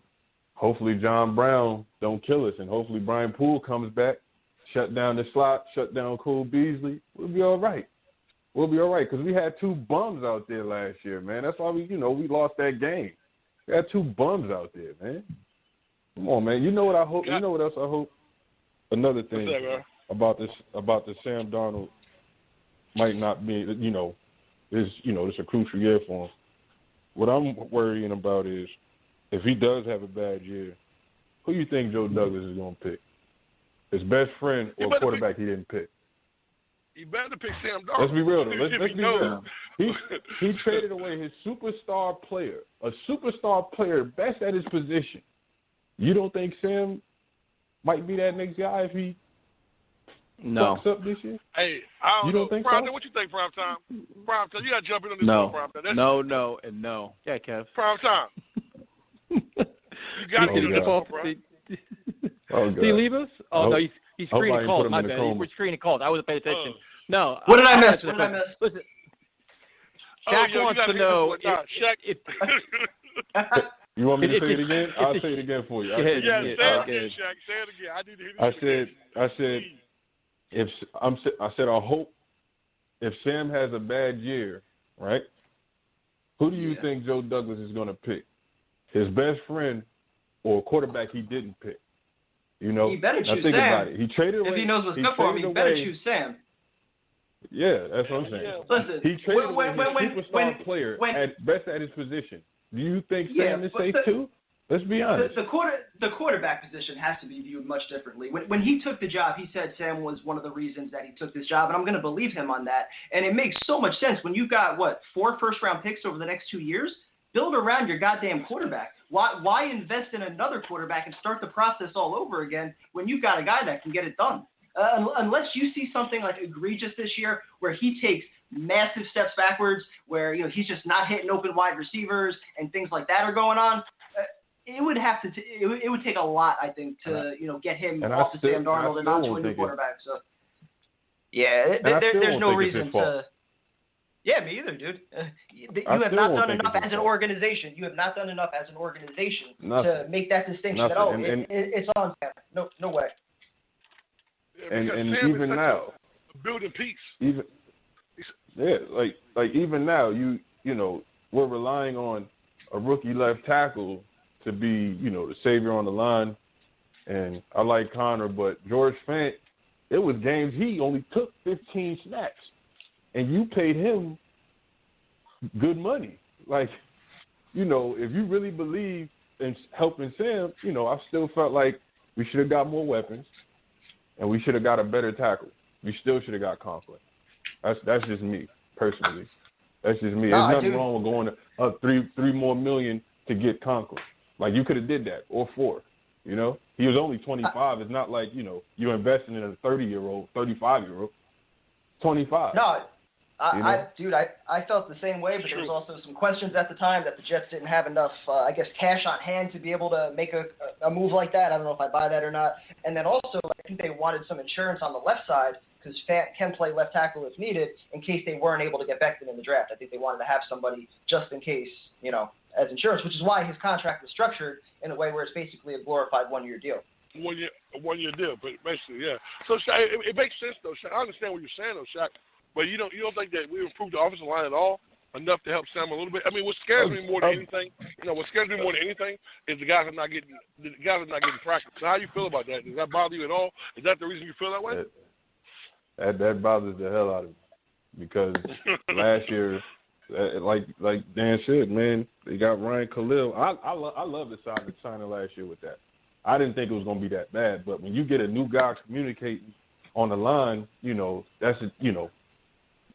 hopefully John Brown don't kill us, and hopefully Brian Poole comes back, shut down the slot, shut down Cole Beasley. We'll be all right. Because we had two bums out there last year, man. That's why we lost that game. We had two bums out there, man. Come on, man. You know what I hope? You know what else I hope? Another thing about the Sam Darnold might not be, it's a crucial year for him. What I'm worrying about is if he does have a bad year, who you think Joe Douglas is going to pick? His best friend or quarterback he didn't pick? You better pick Sam Darnold. Let's be real, though. Let's be real. He traded away his superstar player, a superstar player best at his position. You don't think Sam might be that next guy if he fucks up this year? Hey, I don't know. Don't think Prime so? What you think, Prime Time? Prime Time, you got to jump in on this one, Prime Time. No, and no. Yeah, Kev. Prime Time. You got to get on this one, bro. Did he leave us? Oh, no, he's screening calls. My bad. We're screening calls. I wasn't paying attention. No. What did I miss? Listen, Shaq wants to know if you want me to say it again? I'll say it again for you. Say it again, Shaq. Say it again. I need to hear this. I said I hope if Sam has a bad year, right? Who do you think Joe Douglas is going to pick? His best friend or a quarterback he didn't pick? You know, he better choose think Sam. about it. He traded away. If he knows what's good for him, he better choose Sam. Yeah, that's what I'm saying. Listen, he traded away his superstar player best at his position. Do you think Sam is safe too? Let's be honest. The quarterback position has to be viewed much differently. When he took the job, he said Sam was one of the reasons that he took this job, and I'm going to believe him on that. And it makes so much sense when you've got, 4 first-round picks over the next 2 years? Build around your goddamn quarterback. Why invest in another quarterback and start the process all over again when you've got a guy that can get it done? Unless you see something like egregious this year where he takes massive steps backwards, where he's just not hitting open wide receivers and things like that are going on, it would have to. It would take a lot, I think, to get him off to Sam Darnold and onto a new quarterback. So there's no reason to. Yeah, me either, dude. You have not done enough as an organization. You have not done enough as an organization to make that distinction at all. It's on Sam. No way. Yeah, and even now, building peace. Even now, we're relying on a rookie left tackle to be, the savior on the line. And I like Connor, but George Fant, it was games he only took 15 snaps, and you paid him good money. Like, if you really believe in helping Sam, I still felt like we should have got more weapons, and we should have got a better tackle. We still should have got Conklin. That's just me personally. That's just me. There's nothing wrong with going up $3 more million to get Conklin. Like, you could have did that, or 4. He was only 25. It's not like you're investing in a 30-year-old, 35-year-old. 25. No, I felt the same way, but there was also some questions at the time that the Jets didn't have enough, cash on hand to be able to make a move like that. I don't know if I buy that or not. And then also, I think they wanted some insurance on the left side because Fant can play left tackle if needed in case they weren't able to get Becton in the draft. I think they wanted to have somebody just in case, as insurance, which is why his contract was structured in a way where it's basically a glorified one-year deal. One-year deal, but basically, yeah. So, Shaq, it makes sense, though, Shaq. I understand what you're saying, though, Shaq. But you don't think that we improved the offensive line at all enough to help Sam a little bit? I mean, what scares me more than anything, is the guys are not getting practice. So how do you feel about that? Does that bother you at all? Is that the reason you feel that way? That bothers the hell out of me because last year, like Dan said, man, they got Ryan Khalil. I love the signing last year with that. I didn't think it was going to be that bad, but when you get a new guy communicating on the line, that's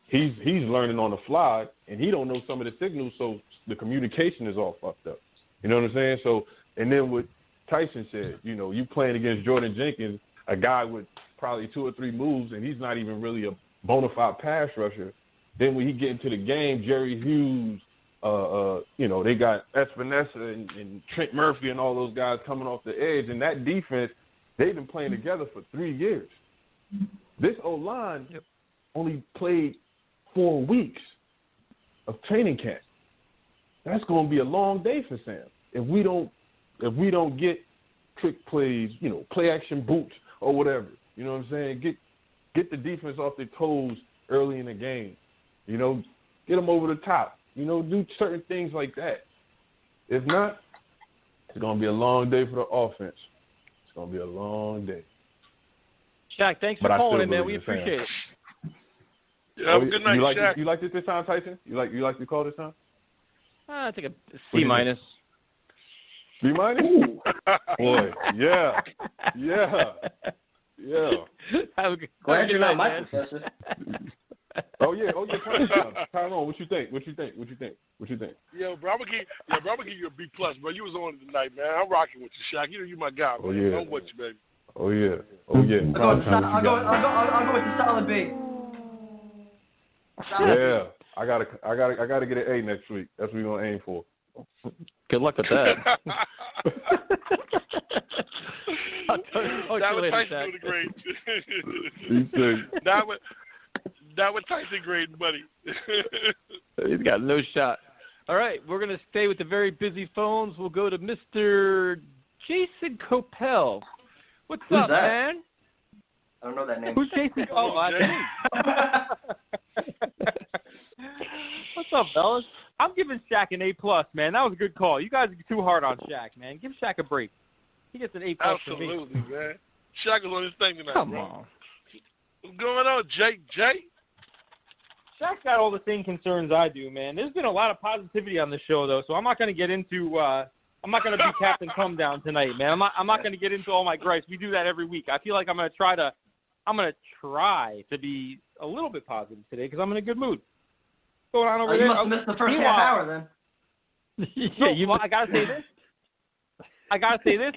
he's learning on the fly, and he don't know some of the signals, so the communication is all fucked up. You know what I'm saying? So, and then with Tyson said, you playing against Jordan Jenkins, a guy with probably 2 or 3 moves, and he's not even really a bona fide pass rusher. Then when he get into the game, Jerry Hughes, they got Espinosa and Trent Murphy and all those guys coming off the edge. And that defense, they've been playing together for 3 years. This O-line only played 4 weeks of training camp. That's going to be a long day for Sam if we don't get trick plays, play action boots or whatever. You know what I'm saying? Get the defense off their toes early in the game. Get them over the top. Do certain things like that. If not, it's going to be a long day for the offense. It's going to be a long day. Shaq, thanks for calling in, man. We appreciate it. Yeah, have a good night, Shaq. You liked it this time, Tyson? You like the call this time? I think a C minus. B minus? Boy, yeah. Glad you're not my professor. Oh yeah. Tyrone, what you think? Yo, bro, I'm gonna give you a B plus, bro. You was on tonight, man. I'm rocking with you, Shaq. You my guy, man. Oh yeah. I'm with you, baby. Oh yeah. I'll go with the solid B. Yeah, I gotta get an A next week. That's what we're gonna aim for. Good luck with that. That was Tyson doing great. That was Tyson great, buddy. He's got no shot. All right, we're going to stay with the very busy phones. We'll go to Mr. Jason Coppell. What's Who's up, that? man? I don't know that name. Who's Jason? What's up, fellas? I'm giving Shaq an A+, man. That was a good call. You guys are too hard on Shaq, man. Give Shaq a break. He gets an A+ for me. Absolutely, man. Shaq is on his thing tonight, Come bro. on. What's going on, Jake? Shaq's got all the same concerns I do, man. There's been a lot of positivity on the show, though, so I'm not going to get into I'm not going to be Captain Come Down tonight, man. I'm not going to get into all my gripes. We do that every week. I feel like I'm going to try to be a little bit positive today because I'm in a good mood. What's going on over there? You must have missed the first half hour then. Yeah, I gotta say this.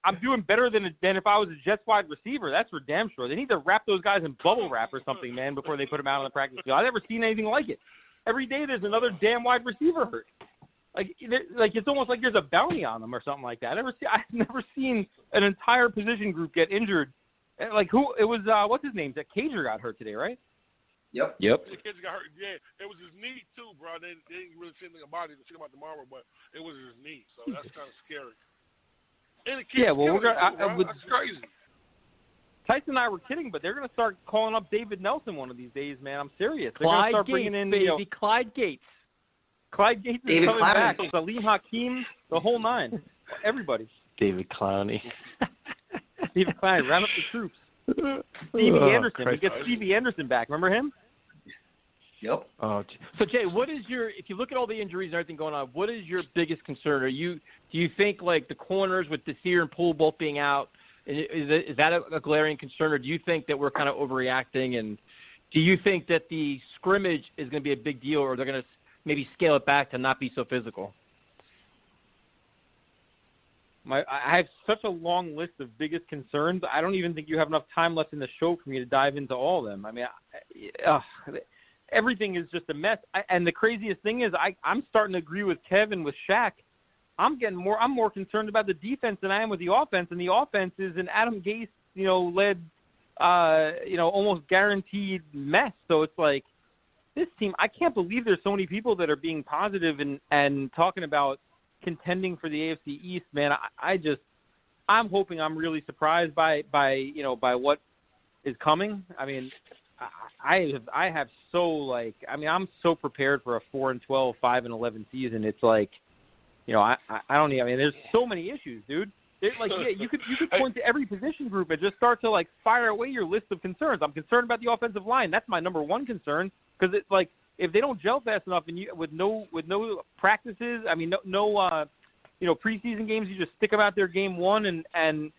I'm doing better than if I was a Jets wide receiver. That's for damn sure. They need to wrap those guys in bubble wrap or something, man, before they put them out on the practice field. I've never seen anything like it. Every day there's another damn wide receiver hurt. Like it's almost like there's a bounty on them or something like that. I've never seen an entire position group get injured. Like who? It was what's his name? That Cager got hurt today, right? Yep. The kids got hurt. Yeah, it was his knee too, bro. They didn't really see anything about it. They see about tomorrow, but it was his knee, so that's kind of scary. And the kids we're gonna. That's crazy. Tyson and I were kidding, but they're gonna start calling up David Nelson one of these days, man. I'm serious. They're Clyde gonna start Gates, bringing in baby. Clyde Gates. Clyde Gates is coming back. Salim Hakeem, the whole nine. Everybody. David Clowney. David Clowney, round up the troops. Stevie Anderson. We get Stevie Anderson back. Remember him? Yep. So Jay, what is if you look at all the injuries and everything going on, what is your biggest concern? Do you think like the corners with Desir and Poole both being out, is that a glaring concern, or do you think that we're kind of overreacting? And do you think that the scrimmage is going to be a big deal, or they're going to maybe scale it back to not be so physical? I have such a long list of biggest concerns. I don't even think you have enough time left in the show for me to dive into all of them. I mean, everything is just a mess. And the craziest thing is I'm starting to agree with Kevin with Shaq. I'm more concerned about the defense than I am with the offense. And the offense is an Adam Gase, led, almost guaranteed mess. So it's like this team, I can't believe there's so many people that are being positive and talking about contending for the AFC East, man. I'm hoping I'm really surprised by what is coming. I mean, I'm so prepared for a 4-12, 5-11 season. It's like, I don't need. I mean, there's so many issues, dude. You could point to every position group and just start to fire away your list of concerns. I'm concerned about the offensive line. That's my number one concern because it's like if they don't gel fast enough and with no practices, I mean no preseason games, you just stick them out there game one and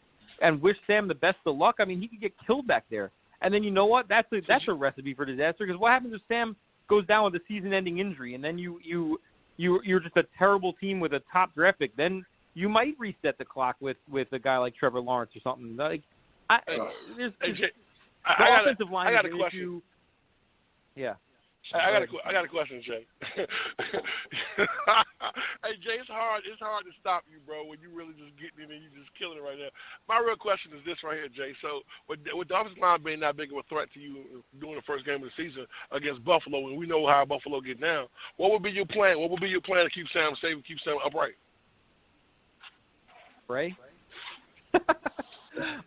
wish Sam the best of luck. I mean, he could get killed back there. And then you know what? That's a recipe for disaster because what happens if Sam goes down with a season-ending injury and then you're just a terrible team with a top draft pick? Then you might reset the clock with a guy like Trevor Lawrence or something. Like, I got a question. Issue. Yeah. I got a question, Jay. Hey, Jay, it's hard to stop you, bro, when you really just getting in and you just killing it right now. My real question is this right here, Jay. So with the offensive line being that big of a threat to you during the first game of the season against Buffalo, and we know how Buffalo get down, what would be your plan? What would be your plan to keep Sam safe and keep Sam upright? Ray?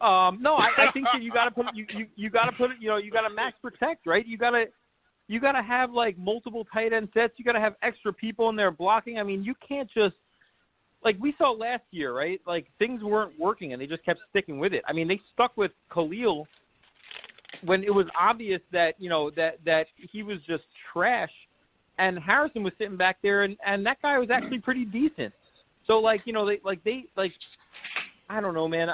No, I think that you got to put you got to max protect, right? You got to have like multiple tight end sets. You got to have extra people in there blocking. I mean, you can't just like we saw last year, right? Like things weren't working and they just kept sticking with it. I mean, they stuck with Khalil when it was obvious that that he was just trash, and Harrison was sitting back there, and that guy was actually pretty decent. So like they I don't know, man.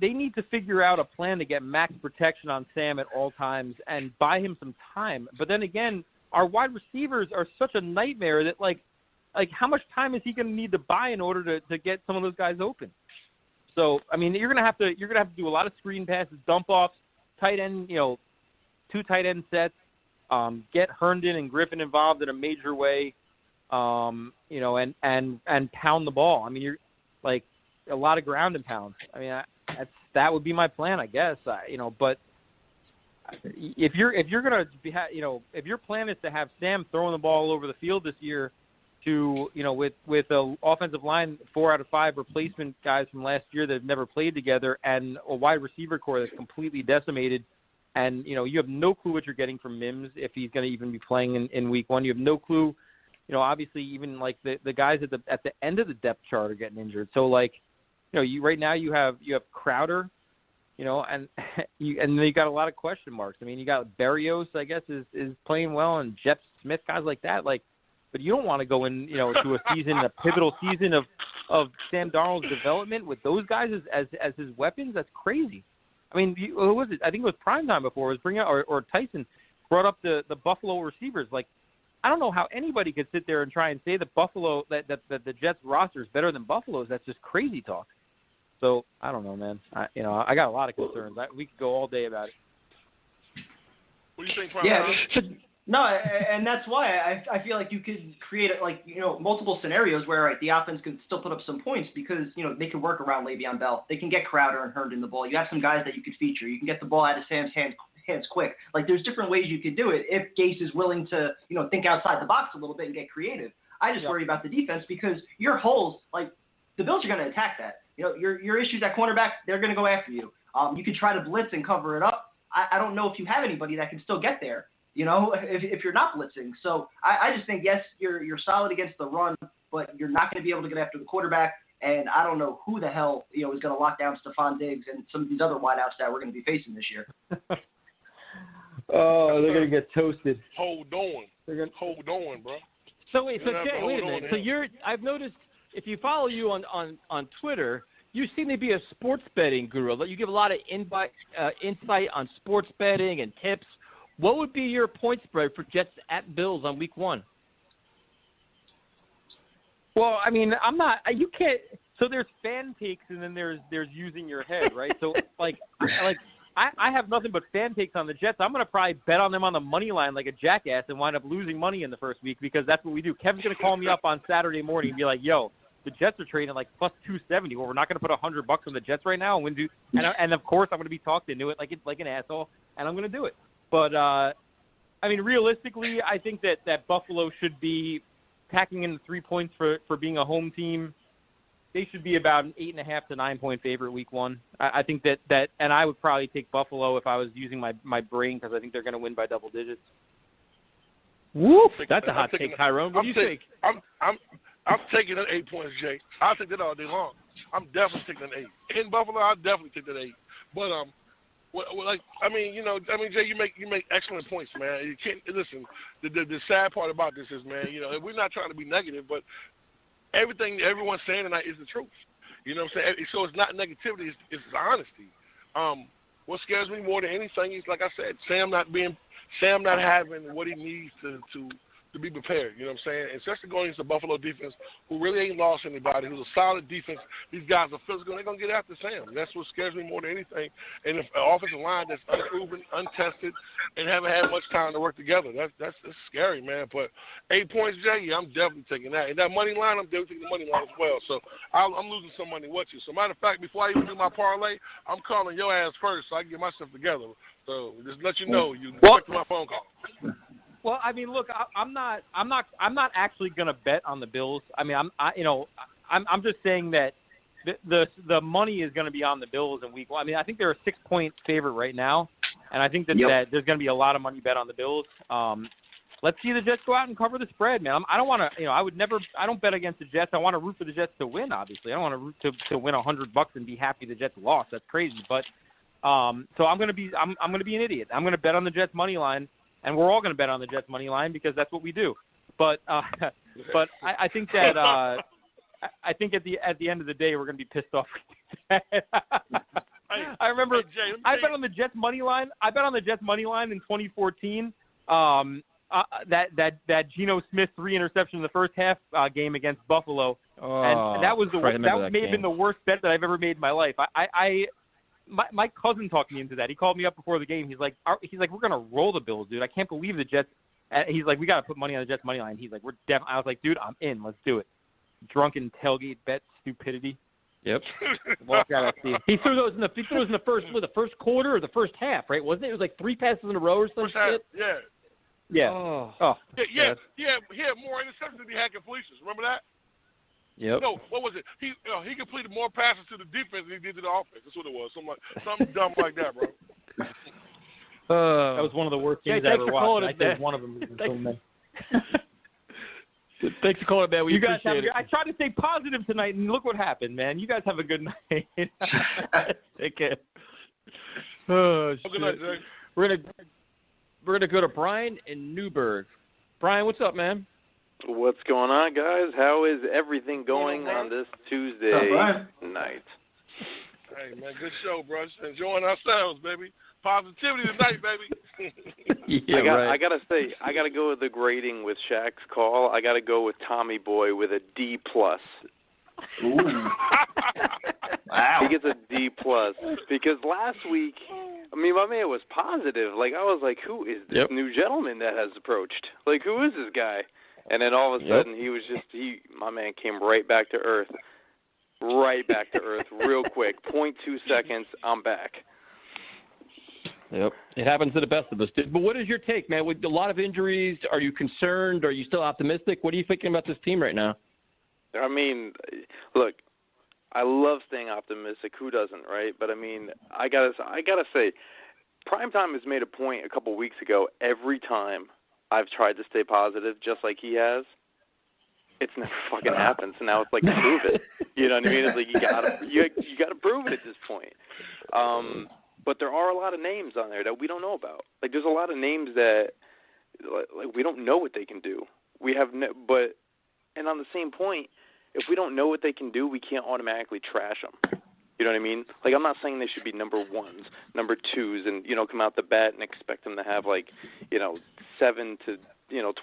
They need to figure out a plan to get max protection on Sam at all times and buy him some time. But then again, our wide receivers are such a nightmare that like how much time is he going to need to buy in order to get some of those guys open? So I mean, you're gonna have to do a lot of screen passes, dump offs, tight end, 2 tight end sets, get Herndon and Griffin involved in a major way, and pound the ball. I mean, you're like. A lot of ground and pounds. I mean, that would be my plan, I guess. But if you're gonna be, if your plan is to have Sam throwing the ball all over the field this year, with a offensive line 4 out of 5 replacement guys from last year that have never played together, and a wide receiver core that's completely decimated, and you have no clue what you're getting from Mims if he's going to even be playing in week 1. You have no clue. Obviously even like the guys at the end of the depth chart are getting injured. So like. Right now you have Crowder, and then you got a lot of question marks. I mean, you got Berrios, I guess, is playing well, and Jeff Smith, guys like that. Like, but you don't want to go in, to a pivotal season of Sam Darnold's development with those guys as his weapons. That's crazy. I mean, who was it? I think it was Primetime before. It was or Tyson brought up the Buffalo receivers. Like, I don't know how anybody could sit there and try and say that Buffalo that the Jets roster is better than Buffalo's. That's just crazy talk. So I don't know, man. I got a lot of concerns. We could go all day about it. What do you think, No, and that's why I feel like you could create multiple scenarios where the offense could still put up some points because they could work around Le'Veon Bell. They can get Crowder and Herndon the ball. You have some guys that you could feature. You can get the ball out of Sam's hands quick. Like there's different ways you could do it if Gase is willing to think outside the box a little bit and get creative. I just worry about the defense because your holes, like the Bills are going to attack that. Your issues at cornerback, they're going to go after you. You can try to blitz and cover it up. I don't know if you have anybody that can still get there, if you're not blitzing. So I just think, yes, you're solid against the run, but you're not going to be able to get after the quarterback. And I don't know who the hell, is going to lock down Stephon Diggs and some of these other wideouts that we're going to be facing this year. Oh, they're going to get toasted. Hold on, bro. So wait, Jay, wait a minute. So I've noticed if you follow you on Twitter, you seem to be a sports betting guru. You give a lot of insight on sports betting and tips. What would be your point spread for Jets at Bills on week 1? Well, I mean, I'm not. You can't. So there's fan takes, and then there's using your head, right? So I have nothing but fan takes on the Jets. I'm going to probably bet on them on the money line like a jackass and wind up losing money in the first week because that's what we do. Kevin's going to call me up on Saturday morning and be like, "Yo, the Jets are trading like plus 270. Well, we're not going to put $100 on the Jets right now, and of course I'm going to be talked into it like an asshole, and I'm going to do it. But I mean, realistically, I think that Buffalo should be packing in the 3 points for being a home team. They should be about an 8.5 to 9 point favorite week 1. I think that, and I would probably take Buffalo if I was using my brain because I think they're going to win by double digits. Whoop! That's a hot take, Tyrone. What do you think? I'm taking an 8 points, Jay. I'll take that all day long. I'm definitely taking an 8. In Buffalo, I'll definitely take that 8. But Jay, you make excellent points, man. You can't listen. The sad part about this is, man, we're not trying to be negative, but everything everyone's saying tonight is the truth. You know what I'm saying? So it's not negativity; it's honesty. What scares me more than anything is, like I said, Sam not having what he needs to to be prepared. You know what I'm saying? And especially going against the Buffalo defense, who really ain't lost anybody, who's a solid defense. These guys are physical. They're going to get after Sam. That's what scares me more than anything. And if an offensive line that's unproven, untested, and haven't had much time to work together, that's scary, man. But 8 points, Jay, yeah, I'm definitely taking that. And that money line, I'm definitely taking the money line as well. So I'm losing some money with you. So matter of fact, before I even do my parlay, I'm calling your ass first so I can get myself together. So just let you know, you expect my phone call. Well, I mean, look, I'm not actually going to bet on the Bills. I mean, I'm just saying that the money is going to be on the Bills in week 1. I mean, I think they're a 6-point favorite right now, and I think that there's going to be a lot of money bet on the Bills. Let's see the Jets go out and cover the spread, man. I don't want to, I don't bet against the Jets. I want to root for the Jets to win, obviously. I don't want to root to win $100 and be happy the Jets lost. That's crazy. But so I'm going to be an idiot. I'm going to bet on the Jets money line. And we're all going to bet on the Jets money line because that's what we do. But I think that I think at the end of the day we're going to be pissed off. I remember I bet on the Jets money line. I bet on the Jets money line in 2014. That Geno Smith 3 interception in the first half game against Buffalo, and that was that may have been the worst bet that I've ever made in my life. My cousin talked me into that. He called me up before the game. He's like, we're gonna roll the Bills, dude. I can't believe the Jets. He's like, we gotta put money on the Jets money line. He's like, I was like, dude, I'm in. Let's do it. Drunken tailgate bet stupidity. Yep. Walk out. He threw those in the first quarter or the first half, right? Wasn't it? It was like 3 passes in a row or some shit. Yeah. Yeah. Oh. Yeah. He had more interceptions than he had completions. Remember that? Yep. No, what was it? He completed more passes to the defense than he did to the offense. That's what it was. Something dumb like that, bro. That was one of the worst games I ever watched. I think one of them was Thanks for calling it, man. We appreciate it. I tried to stay positive tonight, and look what happened, man. You guys have a good night. Take care. Oh, shit. Good night, Jay. We're gonna go to Brian in Newburgh. Brian, what's up, man? What's going on, guys? How is everything going on this Tuesday night? Hey, man, good show, bro. Enjoying ourselves, baby. Positivity tonight, baby. I gotta say, I gotta go with the grading with Shaq's call. I gotta go with Tommy Boy with a D+. Ooh. Wow. He gets a D+ because last week, I mean, my man was positive. Like, I was like, who is this new gentleman that has approached? Like, who is this guy? And then all of a sudden, my man came right back to earth. Right back to earth real quick. 0.2 seconds, I'm back. Yep. It happens to the best of us, dude. But what is your take, man? With a lot of injuries, are you concerned? Are you still optimistic? What are you thinking about this team right now? I mean, look, I love staying optimistic. Who doesn't, right? But, I mean, I gotta say, Primetime has made a point a couple weeks ago. Every time I've tried to stay positive, just like he has, it's never fucking happened. So now it's like, prove it. You know what I mean? It's like you gotta prove it at this point. But there are a lot of names on there that we don't know about. Like, there's a lot of names that, like, we don't know what they can do. And on the same point, if we don't know what they can do, we can't automatically trash them. You know what I mean? Like, I'm not saying they should be number 1s, number 2s, and, come out the bat and expect them to have, 7 to,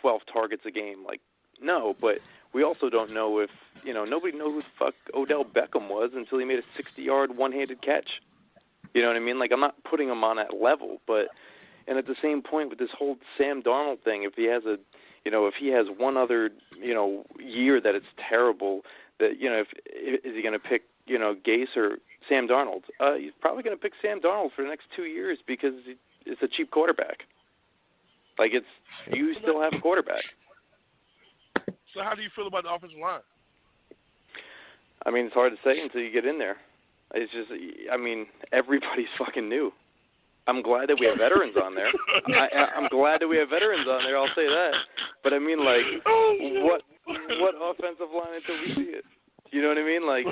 12 targets a game. Like, no, but we also don't know if, nobody knows who the fuck Odell Beckham was until he made a 60-yard one-handed catch. You know what I mean? Like, I'm not putting him on that level, and at the same point with this whole Sam Darnold thing, if he has if he has one other, year that it's terrible, that, is he going to pick, Gase or Sam Darnold? He's probably going to pick Sam Darnold for the next 2 years because it's a cheap quarterback. Like, you still have a quarterback. So how do you feel about the offensive line? I mean, it's hard to say until you get in there. It's just, everybody's fucking new. I'm glad that we have veterans on there. I'm glad that we have veterans on there, I'll say that. But I mean, like, what offensive line until we see it? You know what I mean? Like,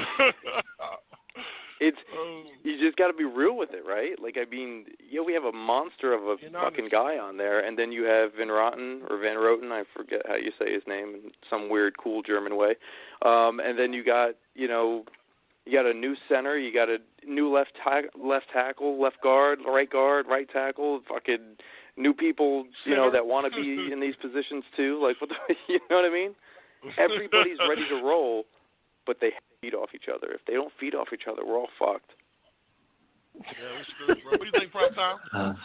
you just got to be real with it, right? Like, I mean, we have a monster of a fucking guy on there, and then you have Van Roten, I forget how you say his name in some weird, cool German way. And then you got, you got a new center, you got a new left tackle, left guard, right tackle, fucking new people, that want to be in these positions too. Like, you know what I mean? Everybody's ready to roll, but they feed off each other. If they don't feed off each other, we're all fucked. Yeah, we screwed, bro. What do you think, Prime Time?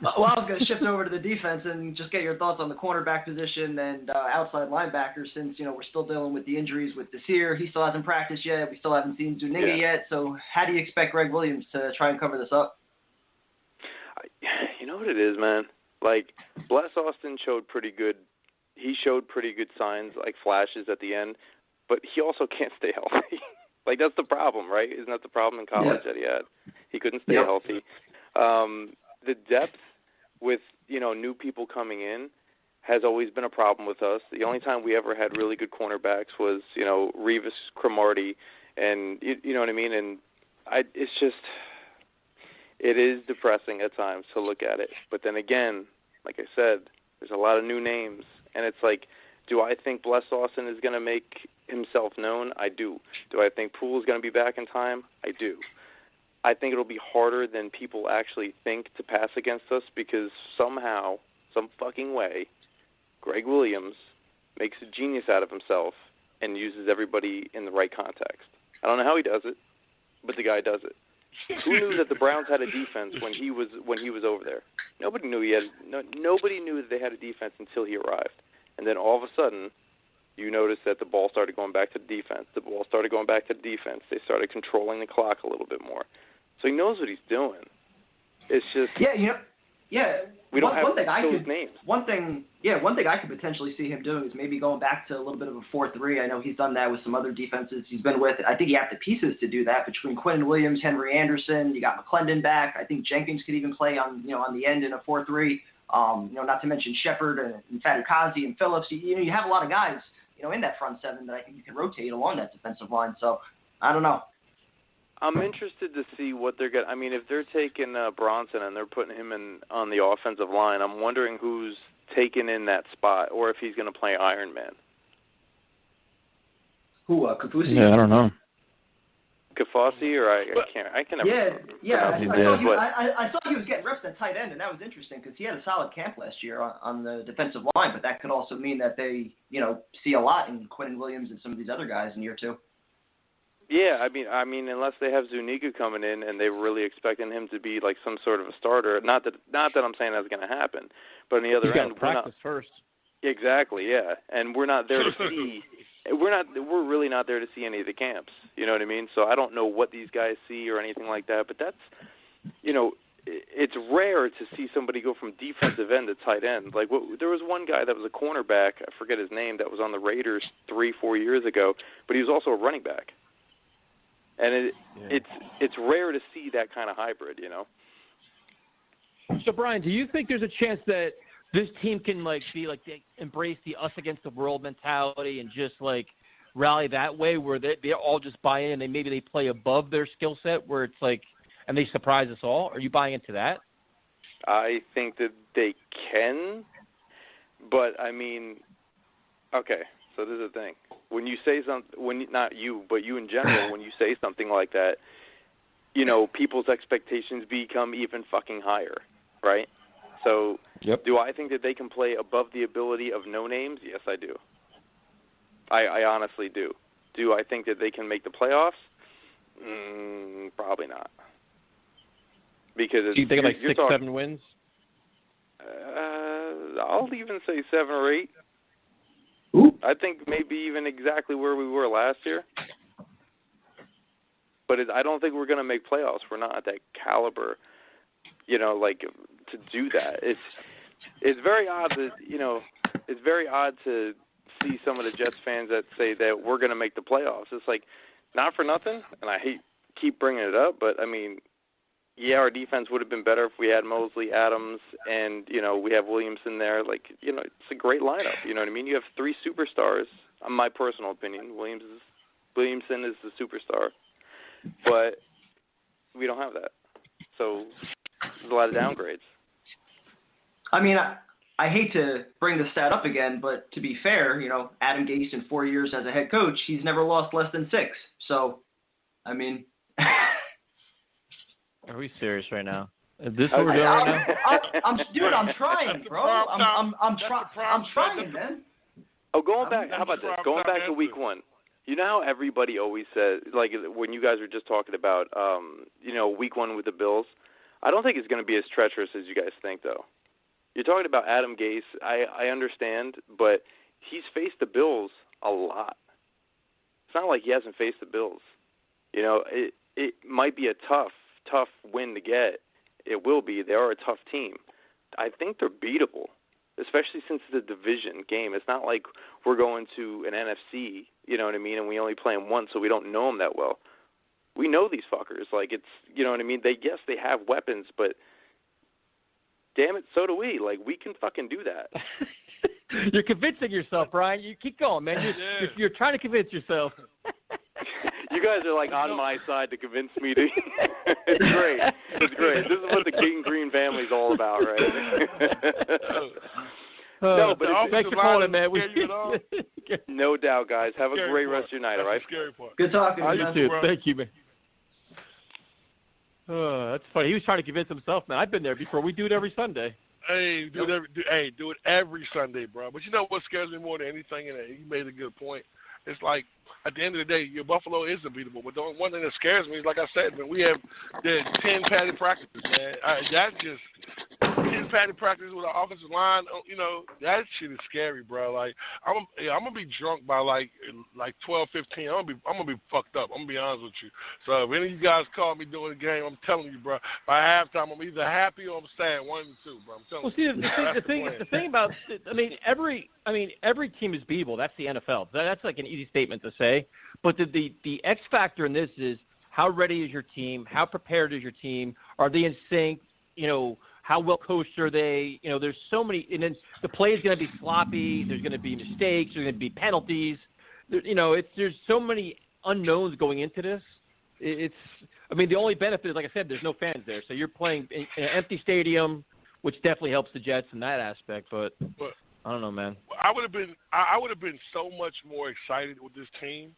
Well, I was going to shift over to the defense and just get your thoughts on the cornerback position and outside linebacker, since we're still dealing with the injuries with Desir. He still hasn't practiced yet. We still haven't seen Zuniga yet. So how do you expect Greg Williams to try and cover this up? You know what it is, man? Like, Bless Austin showed pretty good. He showed pretty good signs, like flashes at the end, but he also can't stay healthy. Like, that's the problem, right? Isn't that the problem in college that he had? He couldn't stay healthy. The depth with, new people coming in has always been a problem with us. The only time we ever had really good cornerbacks was, Revis, Cromartie, and you know what I mean? And it's just, it is depressing at times to look at it. But then again, like I said, there's a lot of new names. And it's like, do I think Bless Austin is going to make himself known? I do. Do I think Poole is going to be back in time? I do. I think it'll be harder than people actually think to pass against us, because somehow, some fucking way, Greg Williams makes a genius out of himself and uses everybody in the right context. I don't know how he does it, but the guy does it. Who knew that the Browns had a defense when he was over there? Nobody knew nobody knew that they had a defense until he arrived. And then all of a sudden, you noticed that the ball started going back to defense. The ball started going back to defense. They started controlling the clock a little bit more. So he knows what he's doing. It's just we don't have those names. One thing I could potentially see him doing is maybe going back to a little bit of a 4-3. I know he's done that with some other defenses he's been with. I think you have the pieces to do that between Quinn Williams, Henry Anderson. You got McClendon back. I think Jenkins could even play on the end in a 4-3. Not to mention Shepard and Fadukazi and Phillips. You have a lot of guys in that front seven that I think you can rotate along that defensive line. So I don't know. I'm interested to see what they're going to – I mean, if they're taking Bronson and they're putting him on the offensive line, I'm wondering who's taken in that spot, or if he's going to play Iron Man. Who, Kafusi? Yeah, I don't know. Kafasi, or I can never remember. I saw he was getting reps at tight end, and that was interesting because he had a solid camp last year on the defensive line, but that could also mean that they, see a lot in Quinn Williams and some of these other guys in year two. Yeah, I mean, unless they have Zuniga coming in and they're really expecting him to be like some sort of a starter. Not that I'm saying that's going to happen, but on the other end, practice first. Exactly, yeah, and we're not there to see. We're really not there to see any of the camps. You know what I mean? So I don't know what these guys see or anything like that. But that's, it's rare to see somebody go from defensive end to tight end. Like there was one guy that was a cornerback. I forget his name. That was on the Raiders 3-4 years ago, but he was also a running back. And it's rare to see that kind of hybrid, So, Brian, do you think there's a chance that this team can they embrace the us against the world mentality and just rally that way, where they all just buy in and maybe they play above their skill set, where it's and they surprise us all? Are you buying into that? I think that they can, but I mean, okay. So this is the thing. When you say something, not you, but you in general, when you say something like that, people's expectations become even fucking higher, right? So do I think that they can play above the ability of no names? Yes, I do. I honestly do. Do I think that they can make the playoffs? Probably not. Because do you think 6-7 wins? I'll even say 7 or 8. Ooh. I think maybe even exactly where we were last year. But I don't think we're going to make playoffs. We're not at that caliber, to do that. It's very odd that, it's very odd to see some of the Jets fans that say that we're going to make the playoffs. It's not for nothing, and I keep bringing it up, but I mean, yeah, our defense would have been better if we had Mosley, Adams, and, we have Williamson there. It's a great lineup. You know what I mean? You have 3 superstars, in my personal opinion. Williamson is the superstar. But we don't have that. So there's a lot of downgrades. I mean, I hate to bring the stat up again, but to be fair, Adam Gase in 4 years as a head coach, he's never lost less than 6. So, I mean... Are we serious right now? Is this what we're doing right now? I'm trying, bro. I'm trying, man. Oh, going back. How about this? Going back to week 1. You know how everybody always says, like when you guys were just talking about, week 1 with the Bills. I don't think it's going to be as treacherous as you guys think, though. You're talking about Adam Gase. I understand, but he's faced the Bills a lot. It's not like he hasn't faced the Bills. You know, it might be a tough win to get. It will be. They are a tough team. I think they're beatable, especially since it's a division game. It's not like we're going to an NFC, you know what I mean, and we only play them once, so we don't know them that well. We know these fuckers. Like, it's, you know what I mean? They have weapons, but damn it, so do we. Like, we can fucking do that. You're convincing yourself, Brian. You keep going, man. You're trying to convince yourself. You guys are like on my side to convince me to. It's great. It's great. This is what the King Green family's all about, right? No, but thanks for calling, man. No doubt, guys. Have a great rest of your night, all right? Good talking to you, man. Too. Thank you, man. That's funny. He was trying to convince himself, man. I've been there before. We do it every Sunday. Hey, do it every Sunday, bro. But you know what scares me more than anything, and you made a good point. It's like, at the end of the day, your Buffalo is unbeatable. But the one thing that scares me is, like I said, man, we have 10 padded practices, man. That's just 10 padded practices with an offensive line. You know, that shit is scary, bro. Like, I'm gonna be drunk by like 12, 15. I'm gonna be fucked up. I'm gonna be honest with you. So if any of you guys call me during the game, I'm telling you, bro. By halftime, I'm either happy or I'm sad. 1 of the two, bro. I'm telling you. Well, see, the thing about, every team is beatable. That's the NFL. That's like an easy statement to say. But the X factor in this is how ready is your team? How prepared is your team? Are they in sync? You know, how well coached are they? You know, there's so many, and then the play is going to be sloppy. There's going to be mistakes. There's going to be penalties. There's so many unknowns going into this. The only benefit is, like I said, there's no fans there, so you're playing in an empty stadium, which definitely helps the Jets in that aspect. But I don't know, man. I would have been so much more excited with this team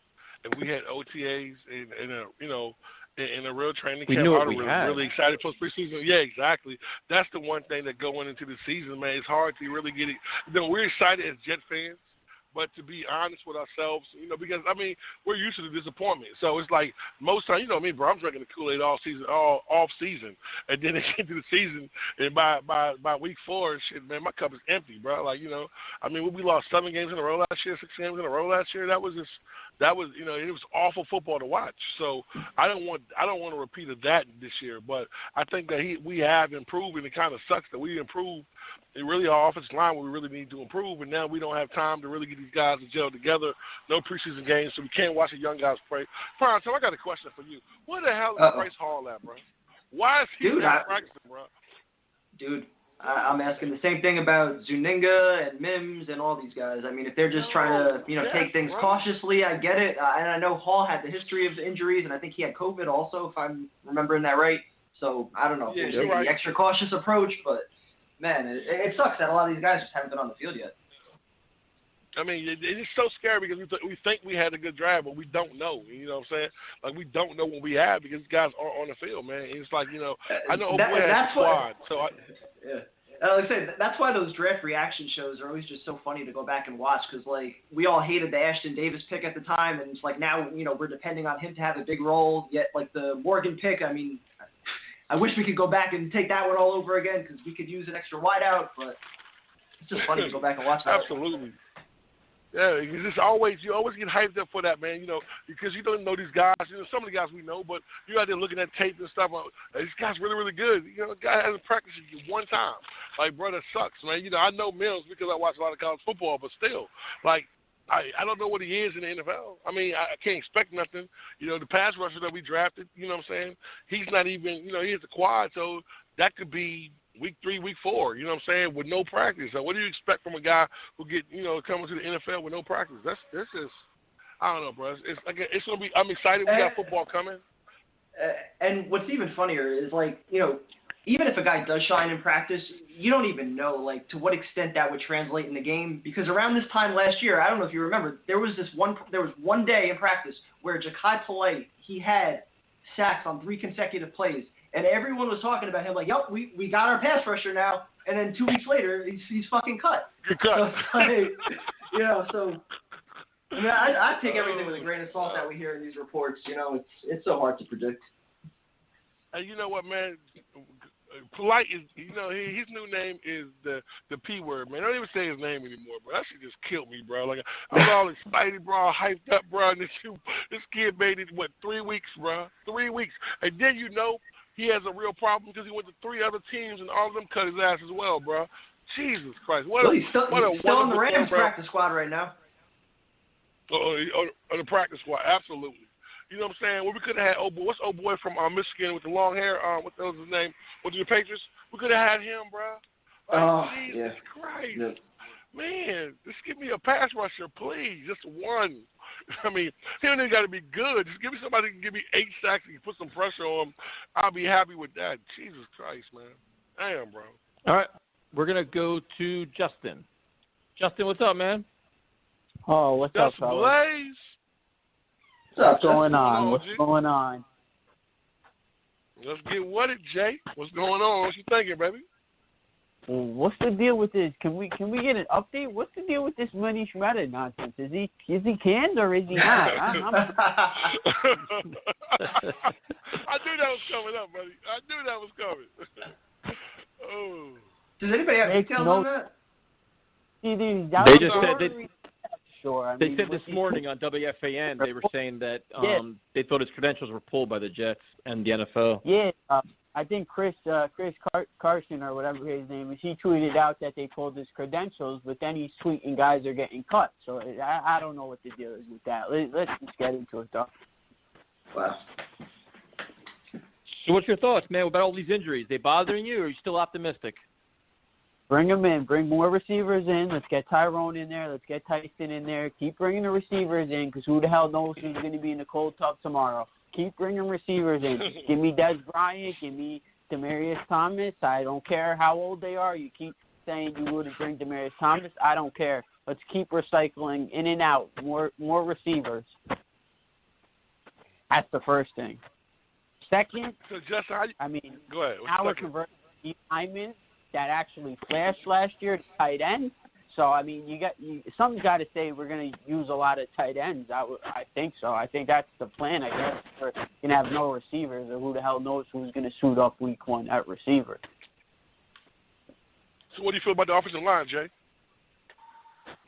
if we had OTAs in a real training camp. We knew what we had. Really excited post preseason. Yeah, exactly. That's the one thing that going into the season, man. It's hard to really get it. We're excited as Jet fans, but to be honest with ourselves, because we're used to the disappointment. So it's like most times, me, bro. I'm drinking the Kool-Aid all off season, and then they get to the season, and by week 4, shit, man, my cup is empty, bro. Like, we lost 7 games in a row last year, 6 games in a row last year. That was it was awful football to watch. So I don't want a repeat of that this year. But I think that we have improved, and it kind of sucks that we improved. And really, our offensive line, we really need to improve, and now we don't have time to really get these guys to gel together. No preseason games, so we can't watch the young guys play. Brian, so I got a question for you. Where the hell is Bryce Hall at, bro? Why is he not practicing, bro? Dude, I'm asking the same thing about Zuninga and Mims and all these guys. If they're just trying to, take things cautiously, I get it. And I know Hall had the history of injuries, and I think he had COVID also, if I'm remembering that right. So I don't know if they're taking the extra cautious approach, but man, it sucks that a lot of these guys just haven't been on the field yet. It's so scary because we think we had a good drive, but we don't know. You know what I'm saying? Like, we don't know what we have because these guys aren't on the field, man. It's like, I know Oboy has a squad. Like I said, that's why those draft reaction shows are always just so funny to go back and watch because, like, we all hated the Ashton Davis pick at the time, and it's like now, we're depending on him to have a big role, yet, like, the Morgan pick, I wish we could go back and take that one all over again because we could use an extra wideout, but it's just funny to go back and watch that. Absolutely. Yeah, you always get hyped up for that, man, because you don't know these guys. Some of the guys we know, but you're out there looking at tape and stuff. This guy's really, really good. The guy hasn't practiced one time. Like, bro, that sucks, man. I know Mills because I watch a lot of college football, but still, like, I don't know what he is in the NFL. I can't expect nothing. The pass rusher that we drafted, you know what I'm saying? He's not even, he has a quad, so that could be week 3, week 4, you know what I'm saying, with no practice. So what do you expect from a guy who coming to the NFL with no practice? This is, I don't know, bro. It's gonna be. I'm excited. We got football coming. And what's even funnier is, like, even if a guy does shine in practice, you don't even know, like, to what extent that would translate in the game. Because around this time last year, I don't know if you remember, there was one day in practice where Ja'Kai Polite, he had sacks on 3 consecutive plays. and everyone was talking about him like, "Yep, we got our pass rusher now." And then 2 weeks later, he's fucking cut. You're cut. So, like, so I mean, I take everything with a grain of salt that we hear in these reports. It's so hard to predict. And you know what, man? Polite is, his new name is the P word, man. I don't even say his name anymore, bro. That shit just killed me, bro. Like, I'm all excited, bro, hyped up, bro. And this kid made it, 3 weeks, bro? 3 weeks. And then he has a real problem because he went to 3 other teams and all of them cut his ass as well, bro. Jesus Christ. He's still on the Rams practice squad right now. On the practice squad, absolutely. You know what I'm saying? Well, we could have had what's old boy from Michigan with the long hair? What was his name? Was it the Patriots? We could have had him, bro. Jesus Christ. Yeah. Man, just give me a pass rusher, please. Just one. I mean, he don't even got to be good. Just give me somebody who can give me 8 sacks and put some pressure on him. I'll be happy with that. Jesus Christ, man. Damn, bro. All right. We're going to go to Justin. Justin, what's up, man? Oh, what's up, fellas? Blaze. What's going on? What's going on? Let's get with it, Jay. What's going on? What you thinking, baby? Well, what's the deal with this? Can we get an update? What's the deal with this Money Shredder nonsense? Is he canned or is he not? I knew that was coming up, buddy. I knew that was coming. Oh. Does anybody have details on that? They just said Sure. They said this morning on WFAN they were saying that they thought his credentials were pulled by the Jets and the NFL. Yeah, I think Chris Carson or whatever his name is, he tweeted out that they pulled his credentials, but then he's tweeting guys are getting cut. So I don't know what the deal is with that. Let's just get into it, though. Wow. So what's your thoughts, man, about all these injuries? They bothering you, or are you still optimistic? Bring them in. Bring more receivers in. Let's get Tyrone in there. Let's get Tyson in there. Keep bringing the receivers in because who the hell knows who's going to be in the cold tub tomorrow. Keep bringing receivers in. Give me Des Bryant. Give me Demaryius Thomas. I don't care how old they are. You keep saying you wouldn't bring Demaryius Thomas. I don't care. Let's keep recycling in and out. More receivers. That's the first thing. Second, so Justin, go ahead. Now we're converting linemen that actually flashed last year to tight ends. So, I mean, something's got to say we're going to use a lot of tight ends. I think so. I think that's the plan, I guess. We're going to have no receivers, or who the hell knows who's going to suit up week 1 at receiver. So what do you feel about the offensive line, Jay?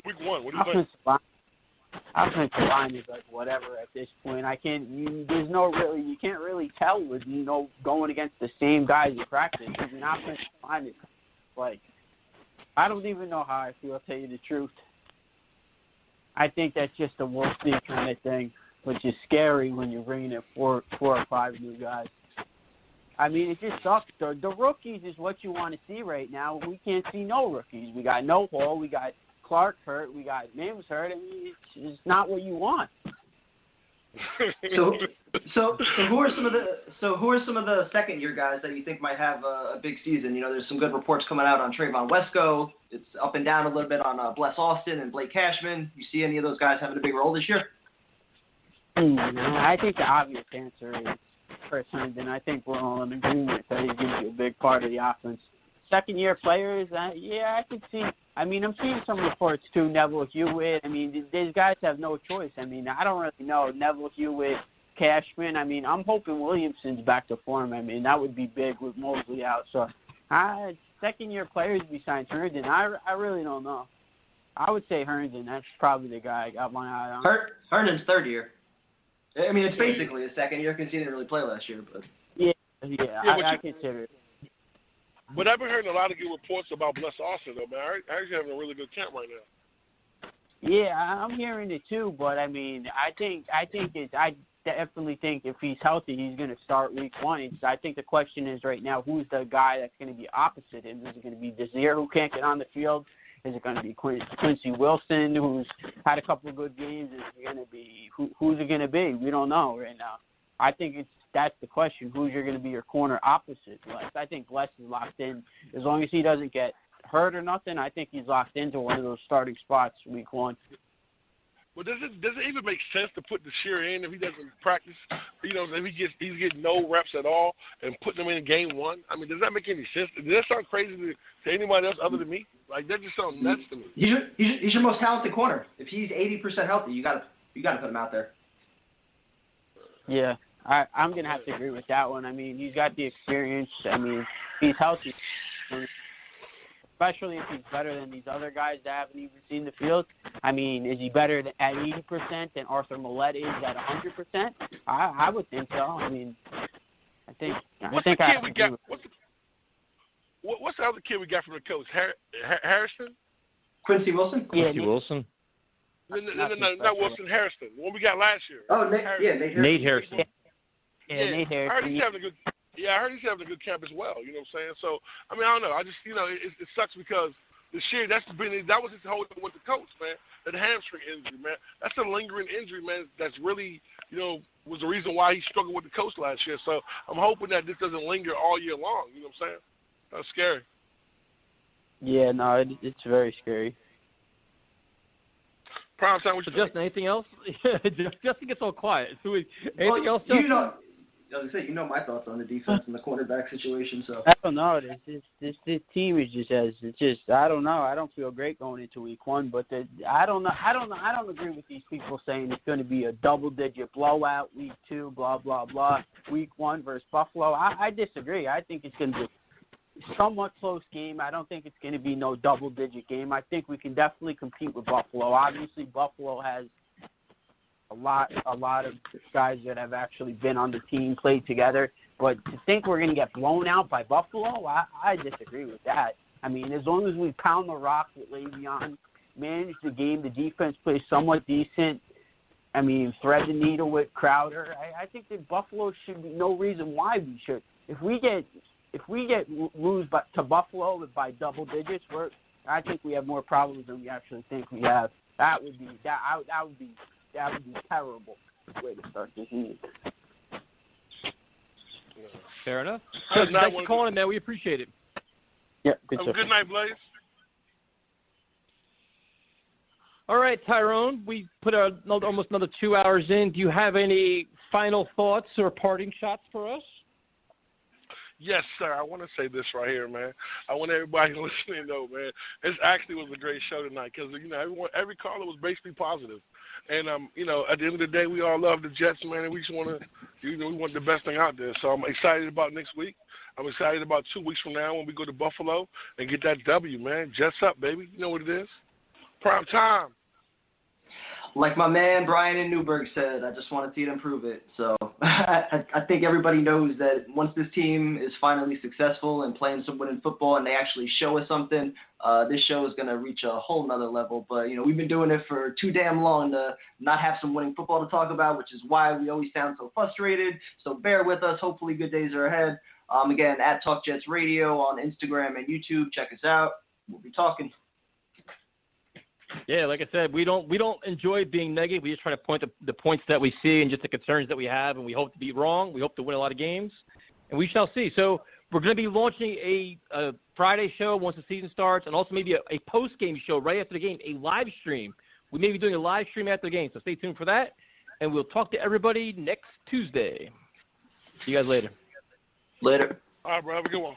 Week 1, what do you think? Offensive line is like whatever at this point. You can't really tell with, going against the same guys you practice. An offensive line is like, I don't even know how I feel, I'll tell you the truth. I think that's just a wolf team kind of thing, which is scary when you're bringing in 4 or 5 new guys. I mean, it just sucks. The rookies is what you want to see right now. We can't see no rookies. We got No Hall. We got Clark hurt. We got Mims hurt. I mean, it's not what you want. So who are some of the second year guys that you think might have a big season? There's some good reports coming out on Trayvon Wesco. It's up and down a little bit on Bless Austin and Blake Cashman. You see any of those guys having a big role this year? I think the obvious answer is Chris Herndon. I think we're all in agreement that he's going to be a big part of the offense. Second year players, I can see. I mean, I'm seeing some reports too. Neville Hewitt. I mean, these guys have no choice. I mean, I don't really know. Neville Hewitt, Cashman. I mean, I'm hoping Williamson's back to form. I mean, that would be big with Mosley out. So, second year players besides Herndon, I really don't know. I would say Herndon. That's probably the guy I got my eye on. Herndon's third year. I mean, it's basically his second year because he didn't really play last year. But I consider it. But I've been hearing a lot of good reports about Bless Austin, though, man. I actually having a really good camp right now. Yeah, I'm hearing it too. But I mean, I definitely think if he's healthy, he's going to start week 1. I think the question is right now, who's the guy that's going to be opposite him? Is it going to be Desir, who can't get on the field? Is it going to be Quincy Wilson, who's had a couple of good games? Is it going to be who's it going to be? We don't know right now. I think that's the question. Who's going to be your corner opposite Bless? I think Bless is locked in. As long as he doesn't get hurt or nothing, I think he's locked into one of those starting spots week 1. But does it even make sense to put the Shear in if he doesn't practice? You know, if he's getting no reps at all and putting him in game one? I mean, does that make any sense? Does that sound crazy to anybody else other than me? Like, that just sounds nuts to me. He's your most talented corner. If he's 80% healthy, you got to put him out there. Yeah, I'm going to have to agree with that one. I mean, he's got the experience. I mean, he's healthy. Especially if he's better than these other guys that haven't even seen the field. I mean, is he better at 80% than Arthur Millette is at 100%? I would think so. I mean, What's the other kid we got from the coach? Harrison? Quincy Wilson? Yeah, Quincy Wilson. No, not Wilson. Harrison. The one we got last year. Oh, Nate Harrison. Yeah, Nate Harrison. I heard he's having a good camp as well. You know what I'm saying? So, I mean, I don't know. I just, you know, it sucks because this year that was his whole thing with the coach, man. That hamstring injury, man. That's a lingering injury, man. That's really, you know, was the reason why he struggled with the coach last year. So I'm hoping that this doesn't linger all year long. You know what I'm saying? That's scary. Yeah, no, it's very scary. Prime time, what you Justin, anything else? Justin gets all quiet. Anything else, Justin? You know my thoughts on the defense and the quarterback situation. So I don't know. This team is just I don't know. I don't feel great going into week one, but I don't know. I don't agree with these people saying it's going to be a double-digit blowout week 2, blah blah blah. Week 1 versus Buffalo. I disagree. I think it's going to be a somewhat close game. I don't think it's going to be no double-digit game. I think we can definitely compete with Buffalo. Obviously, Buffalo has a lot of guys that have actually been on the team, played together. But to think we're going to get blown out by Buffalo, I disagree with that. I mean, as long as we pound the rock with Le'Veon, manage the game, the defense plays somewhat decent. I mean, thread the needle with Crowder. I think that Buffalo should be no reason why we should. If we lose to Buffalo by double digits, I think we have more problems than we actually think we have. That would be terrible way to start the season. Fair enough. Thanks for calling in, man. We appreciate it. Yeah, good night, Blaze. All right, Tyrone, we put almost another 2 hours in. Do you have any final thoughts or parting shots for us? Yes, sir. I want to say this right here, man. I want everybody listening to know, man, this actually was a great show tonight because, you know, every caller was basically positive. And, you know, at the end of the day, we all love the Jets, man, and we just want to, you know, we want the best thing out there. So I'm excited about next week. I'm excited about 2 weeks from now when we go to Buffalo and get that W, man. Jets up, baby. You know what it is. Prime time. Like my man Brian in Newburgh said, I just want to see it improve it. So I think everybody knows that once this team is finally successful and playing some winning football and they actually show us something, this show is going to reach a whole nother level. But, you know, we've been doing it for too damn long to not have some winning football to talk about, which is why we always sound so frustrated. So bear with us. Hopefully good days are ahead. Again, at Talk Jets Radio on Instagram and YouTube. Check us out. We'll be talking. Yeah, like I said, we don't enjoy being negative. We just try to point the points that we see and just the concerns that we have, and we hope to be wrong. We hope to win a lot of games, and we shall see. So we're going to be launching a Friday show once the season starts, and also maybe a post-game show right after the game, a live stream. We may be doing a live stream after the game, so stay tuned for that, and we'll talk to everybody next Tuesday. See you guys later. Later. All right, bro. Have a good one.